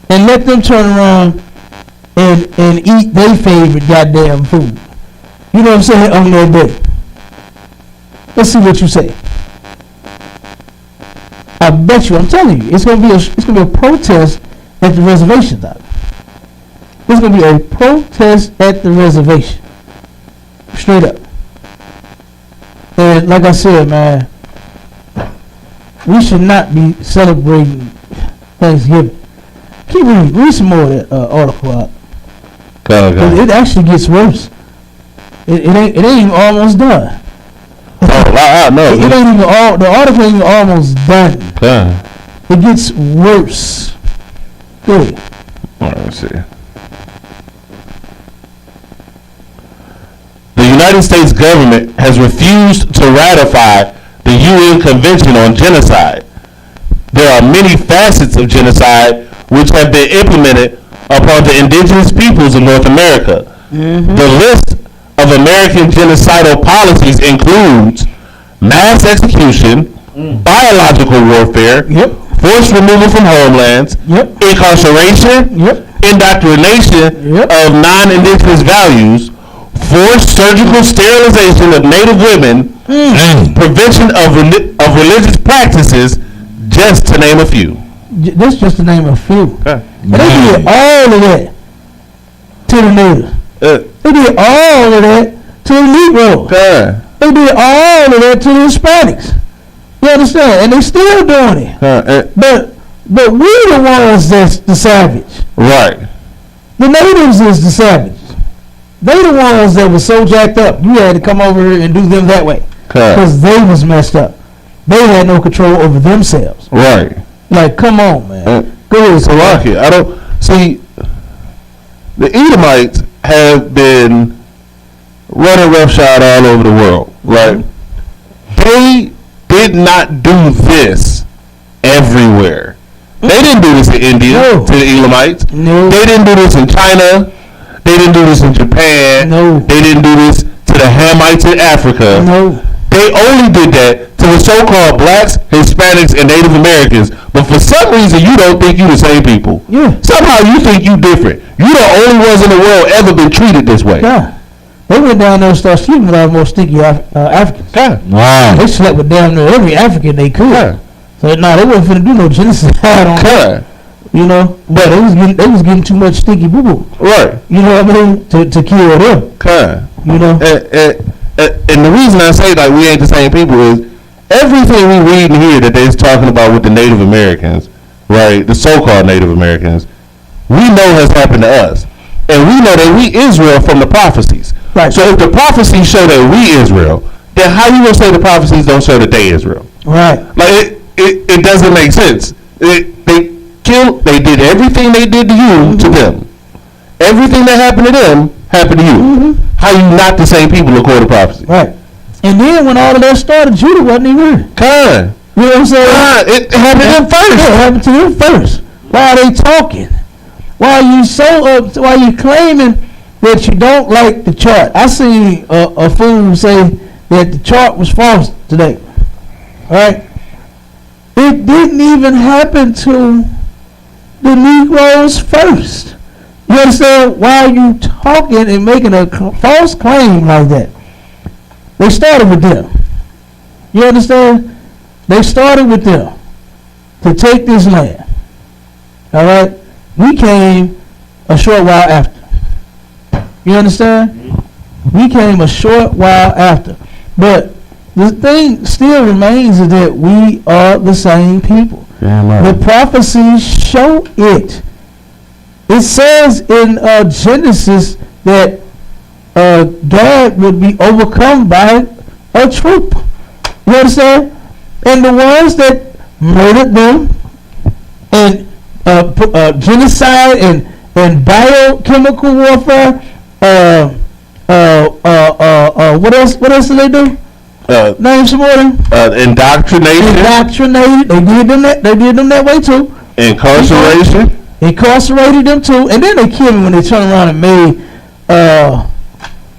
And let them turn around and eat their favorite goddamn food. You know what I'm saying, on that day. Let's see what you say. I bet you, I'm telling you, it's gonna be a protest at the reservation, Doc. It's gonna be a protest at the reservation. Straight up. And like I said, man, we should not be celebrating Thanksgiving. Keep read some more of that article out. Okay. It actually gets worse. It ain't even almost done. Oh, no. It ain't even the article ain't even almost done. Okay. It gets worse. Good. All right, let's see. The United States government has refused to ratify the UN Convention on Genocide. There are many facets of genocide which have been implemented upon the indigenous peoples of North America. Mm-hmm. The list of American genocidal policies includes mass execution, biological warfare, forced removal from homelands, incarceration, indoctrination of non-indigenous values, forced surgical sterilization of Native women, prevention of religious practices, just to name a few. That's just to name a few. Okay. And they did all of that to the natives. They did all of that to the Negroes. Okay. They did all of that to the Hispanics. You understand? And they still doing it. But we're the ones that's the savage. Right. The natives is the savage. They the ones that was so jacked up. You had to come over here and do them that way. Because they was messed up. They had no control over themselves. Right. Like, come on, man. Go ahead. So, Rocky, I don't see. The Edomites have been running roughshod all over the world, right? They did not do this everywhere. They didn't do this in India to the Elamites. No. They didn't do this in China. They didn't do this in Japan. No. They didn't do this to the Hamites in Africa. No. They only did that to the so-called blacks, Hispanics, and Native Americans. But for some reason, you don't think you the same people. Yeah. Somehow you think you different. You the only ones in the world ever been treated this way. Yeah. They went down there and started sleeping with all more stinky Africans. Yeah. Wow. They slept with damn near every African they could. Yeah. So they wasn't finna do no genocide on Yeah. you know. But they was getting too much stinky boo boo. Right. You know what I mean? To kill them. Yeah. You know. And the reason I say like we ain't the same people is everything we read and hear that they're talking about with the Native Americans, right? The so-called Native Americans, we know has happened to us, and we know that we Israel from the prophecies. Right. So if the prophecies show that we Israel, then how you gonna say the prophecies don't show that they Israel? Right. Like it doesn't make sense. They did everything they did to you to them. Everything that happened to them happened to you. How you not the same people according to prophecy? Right. And then when all of that started, Judah wasn't even here. Kind. You know what I'm saying? It happened to them first. It happened to them first. Why are they talking? Why are you why are you claiming that you don't like the chart? I seen a fool say that the chart was false today. All right? It didn't even happen to the Negroes first. You understand? Why are you talking and making a false claim like that? They started with them. You understand? They started with them to take this land. All right? We came a short while after. You understand? We came a short while after. But the thing still remains is that we are the same people. The prophecies show it. It says in Genesis that God would be overcome by a troop. You understand? And the ones that murdered them and genocide and biochemical warfare. What else did they do? Name some more. Indoctrination. Indoctrinated. They did them that way too. Incarceration. Incarcerated them too, and then they killed me when they turned around and made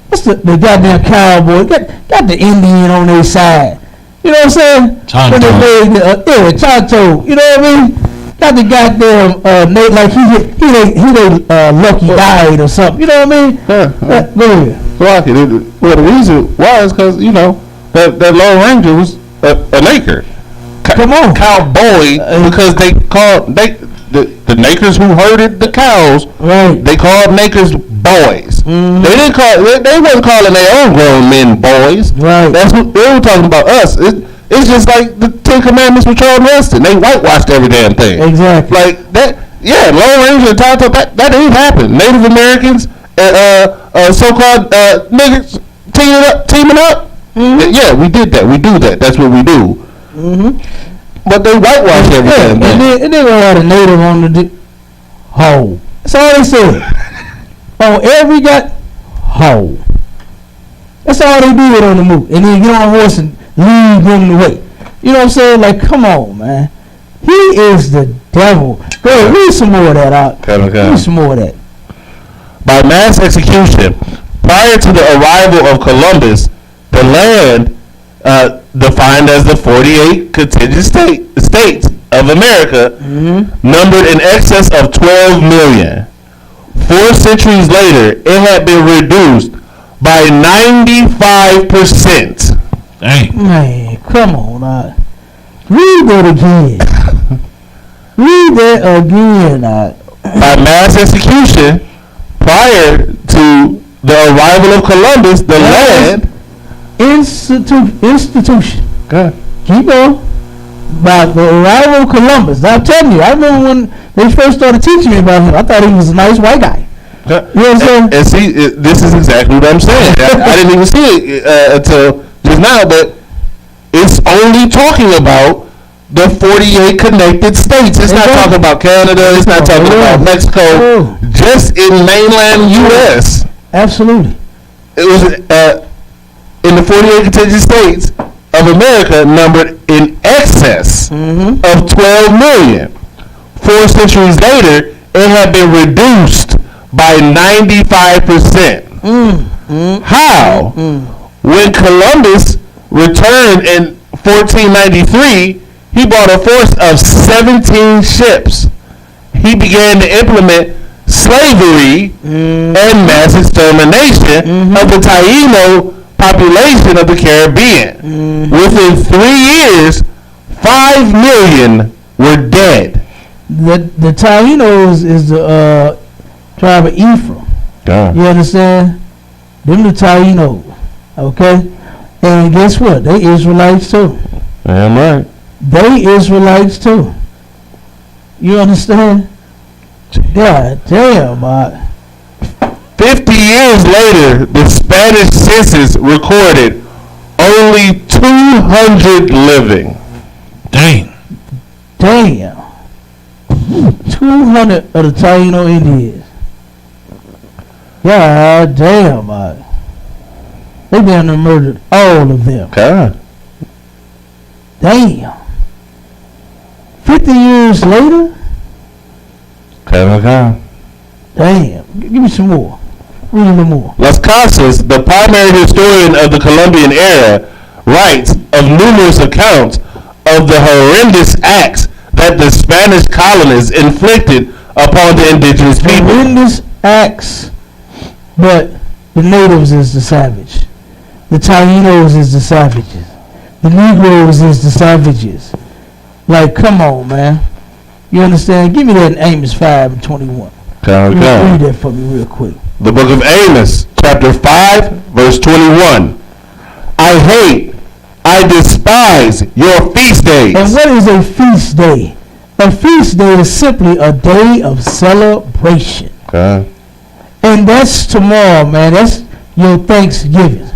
what's the goddamn cowboy got the Indian on their side. You know what I'm saying? Tonto. When they made Tonto. You know what I mean? Not the goddamn Nate, like they lucky died or something. You know what I mean? Yeah. Go ahead. Well, the reason why is because that Lone Ranger was a Laker. Come on, cowboy, because they called the Lakers who herded the cows. Right. They called Lakers boys. Mm-hmm. They wasn't calling their own grown men boys. Right. That's what they were talking about us. It's just like the Ten Commandments with Charles Weston. They whitewashed every damn thing. Exactly. Like that. Yeah, Lone Ranger and that didn't happen. Native Americans, so-called niggas teaming up. Mm-hmm. Yeah, we did that. We do that. That's what we do. Mm-hmm. But they whitewash everything. And then we had a native on the hole. That's all they said. On every hole. That's all they do it on the move. And then get on a horse and leave them the way. You know what I'm saying? Like, come on, man. He is the devil. Go ahead, read some more of that out. Read some more of that. By mass execution, prior to the arrival of Columbus, the land defined as the 48 contiguous states of America numbered in excess of 12 million. 4 centuries later, it had been reduced by 95%. Dang. Man, come on. Read that again. Read that again. By mass execution, prior to the arrival of Columbus, the land... Institution. Good. Keep on. By the arrival of Columbus. I'm telling you, I remember when they first started teaching me about him, I thought he was a nice white guy. You know what I'm saying? And see, this is exactly what I'm saying. I didn't even see it until just now, but it's only talking about the 48 connected states. It's not talking about Canada. It's not talking about Mexico. Just in mainland U.S. Absolutely. It was in the 48 contiguous states of America numbered in excess of 12 million. 4 centuries later, it had been reduced by 95%. How? When Columbus returned in 1493, he brought a force of 17 ships. He began to implement slavery and mass extermination of the Taino population of the Caribbean. Within 3 years, 5 million were dead. The Tainos is the tribe of Ephraim. You understand? Them the Tainos. Okay? And guess what? They Israelites too. Damn right. They Israelites too. You understand? God damn, 50 years later, the Spanish census recorded only 200 living. Damn. 200 of the Taino Indians. God damn, they down there murdered all of them. God. Damn. 50 years later? God. Damn. Give me some more. Read a little more. Las Casas, the primary historian of the Columbian era, writes of numerous accounts of the horrendous acts that the Spanish colonists inflicted upon the indigenous people. Horrendous acts, but the natives is the savage. The Tainos is the savages. The Negroes is the savages. Like, come on, man. You understand? Give me that in Amos 5:21. Read that for me real quick. The book of Amos, chapter 5, verse 21. I despise your feast days. And what is a feast day? A feast day is simply a day of celebration. Okay. And that's tomorrow, man. That's your Thanksgiving.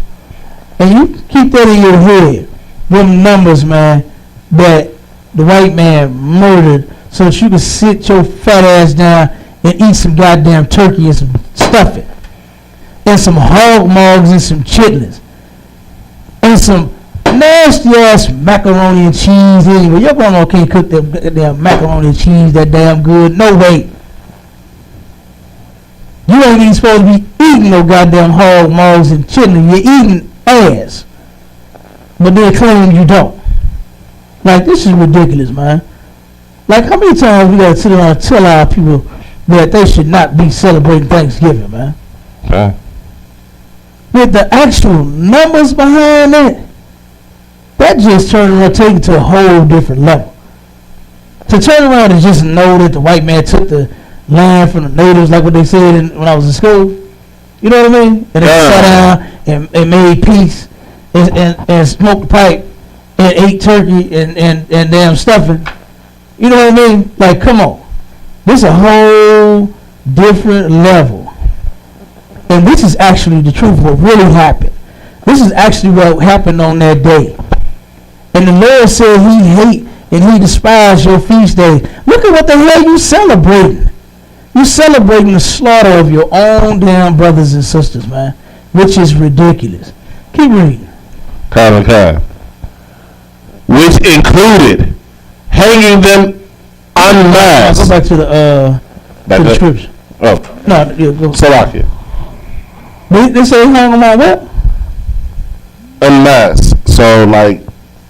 And you keep that in your head. Them numbers, man, that the white man murdered so that you can sit your fat ass down and eat some goddamn turkey and some stuffing. And some hog mugs and some chitlins. And some nasty ass macaroni and cheese anyway. Your grandma can't cook that damn macaroni and cheese that damn good. No way. You ain't even supposed to be eating no goddamn hog mugs and chitlins. You're eating ass. But they claim you don't. Like, this is ridiculous, man. Like, how many times we gotta sit around and tell our people that they should not be celebrating Thanksgiving, man? Okay. With the actual numbers behind it, that just turned around and take it to a whole different level. To turn around and just know that the white man took the land from the natives, like what they said when I was in school, you know what I mean? And they sat down and made peace and smoked a pipe and ate turkey and damn stuffing. You know what I mean? Like, come on. This is a whole different level. And this is actually the truth, what really happened. This is actually what happened on that day. And the Lord said he hate and he despised your feast day. Look at what the hell you celebrating. You celebrating the slaughter of your own damn brothers and sisters, man. Which is ridiculous. Keep reading. Okay. Which included hanging them unmasked. Go back to the scripture. Oh. No, yeah, go. Salakia. They say hang them on what? Unmasked. So, like,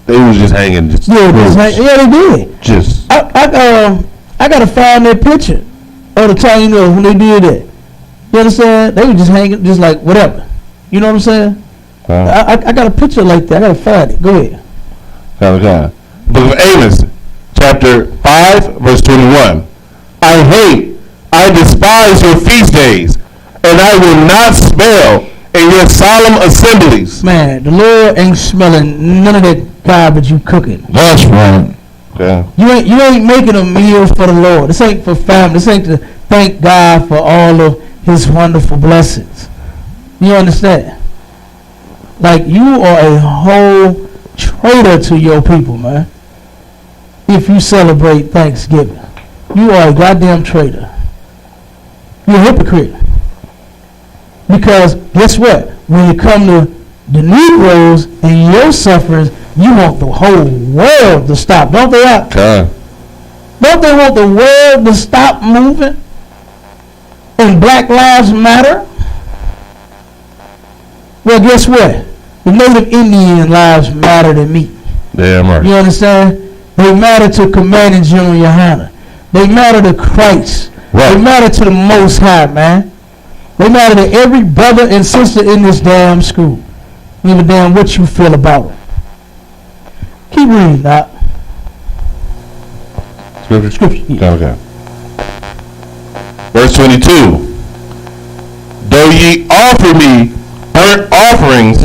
they was just hanging. Just Yeah, they did. Just. I gotta find that picture of the time, you know, when they did that. You understand? They were just hanging, just like whatever. You know what I'm saying? I got a picture like that. I gotta find it. Go ahead. Okay. Book of Amos, chapter 5, verse 21. I despise your feast days, and I will not spell in your solemn assemblies. Man, the Lord ain't smelling none of that garbage you cooking. That's right. Okay. You ain't making a meal for the Lord. This ain't for family. This ain't to thank God for all of his wonderful blessings. You understand? Like, you are a whole traitor to your people, man. If you celebrate Thanksgiving, you are a goddamn traitor. You're a hypocrite. Because guess what? When you come to the Negroes and your sufferers, you want the whole world to stop. Don't they? Okay. Don't they want the world to stop moving? And Black Lives Matter? Well, guess what? The Native Indian lives matter to me. Damn right. You understand? They matter to Commanding General Yohana. They matter to Christ. Right. They matter to the Most High, man. They matter to every brother and sister in this damn school. Give a damn what you feel about them. Keep reading, Doc. Scripture. Yeah. Okay. Verse 22. Though ye offer me burnt offerings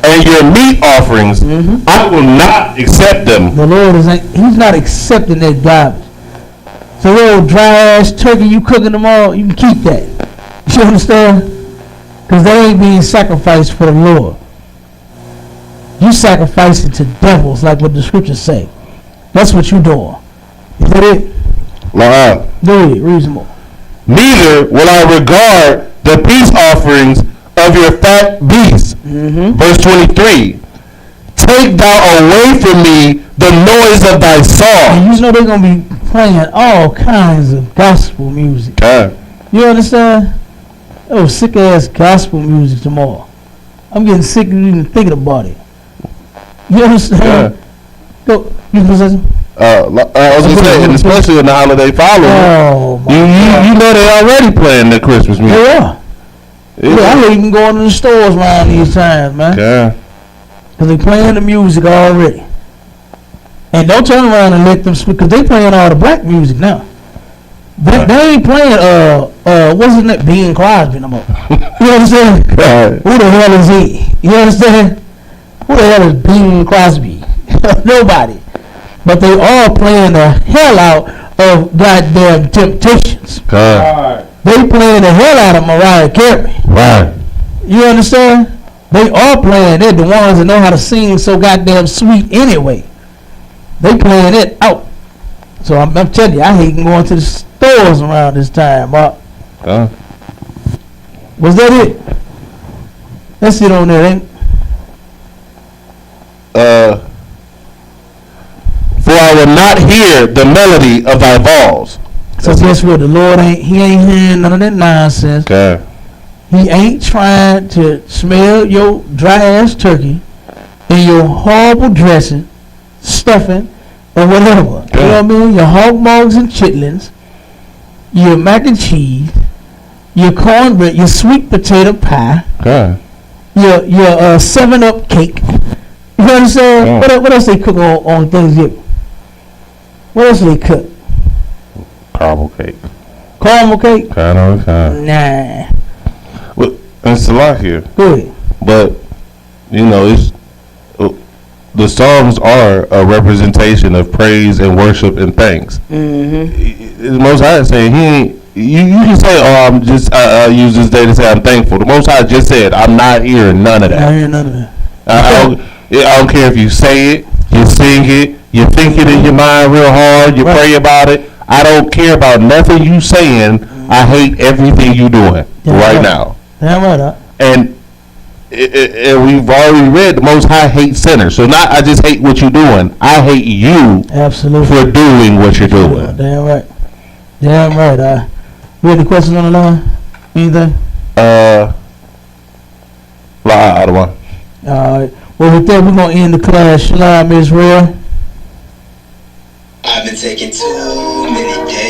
and your meat offerings, I will not accept them. The Lord he's not accepting that garbage. So little dry ass turkey you cooking tomorrow, you can keep that. You understand? Because that ain't being sacrificed for the Lord. You sacrificing to devils, like what the scriptures say. That's what you doing. Is that it? Go ahead, reasonable. Neither will I regard the peace offerings of your fat beasts. Verse 23. Take thou away from me the noise of thy song. And you know they're going to be playing all kinds of gospel music. You understand? Oh, sick ass gospel music tomorrow. I'm getting sick of even thinking about it. You understand? Go. You can say something? I was gonna say, and especially in the holiday following, you know they already playing the Christmas music. Yeah. I hate even going to the stores around these times, man. Yeah. Because they playing the music already. And don't turn around and let them speak, because they playing all the black music now. They ain't playing, what's his name? Bing Crosby no more. You understand? Who the hell is he? You understand? Who the hell is Bing Crosby? Nobody. But they all playing the hell out of goddamn Temptations. They playing the hell out of Mariah Carey. Right. You understand? They all playing it. The ones that know how to sing so goddamn sweet anyway. They playing it out. So I'm telling you, I hate going to the stores around this time, Mark. Was that it? That's it on there, ain't it? For I will not hear the melody of thy vows. So guess what? The Lord ain't hearing none of that nonsense. Okay. He ain't trying to smell your dry ass turkey and your horrible dressing, stuffing, or whatever. You know what I mean? Your hog mugs and chitlins, your mac and cheese, your cornbread, your sweet potato pie, Okay. your 7-Up cake. You know what I'm saying? Yeah. What else they cook on Thanksgiving? What else do they cook? Caramel cake. Caramel cake? Kind. Nah. Well, it's a lot here. Go ahead. But, you know, it's the Psalms are a representation of praise and worship and thanks. Mm-hmm. The Most High is saying, He ain't, you can say, oh, I'm just, I use this day to say I'm thankful. The Most High just said, I'm not hearing none of I that. hear none of that. I don't care if you say it, you sing it, you think it in your mind real hard, you pray about it. I don't care about nothing you saying. I hate everything you doing right now. Damn right. And we've already read the Most High hates sinners. So not I just hate what you're doing. I hate you Absolutely. for doing what you're doing. Damn right. Damn right. We had the questions on the line? Anything? I don't want. Alright. Well, with that, we're going to end the class. Shalom, Israel. I've been taking too many days.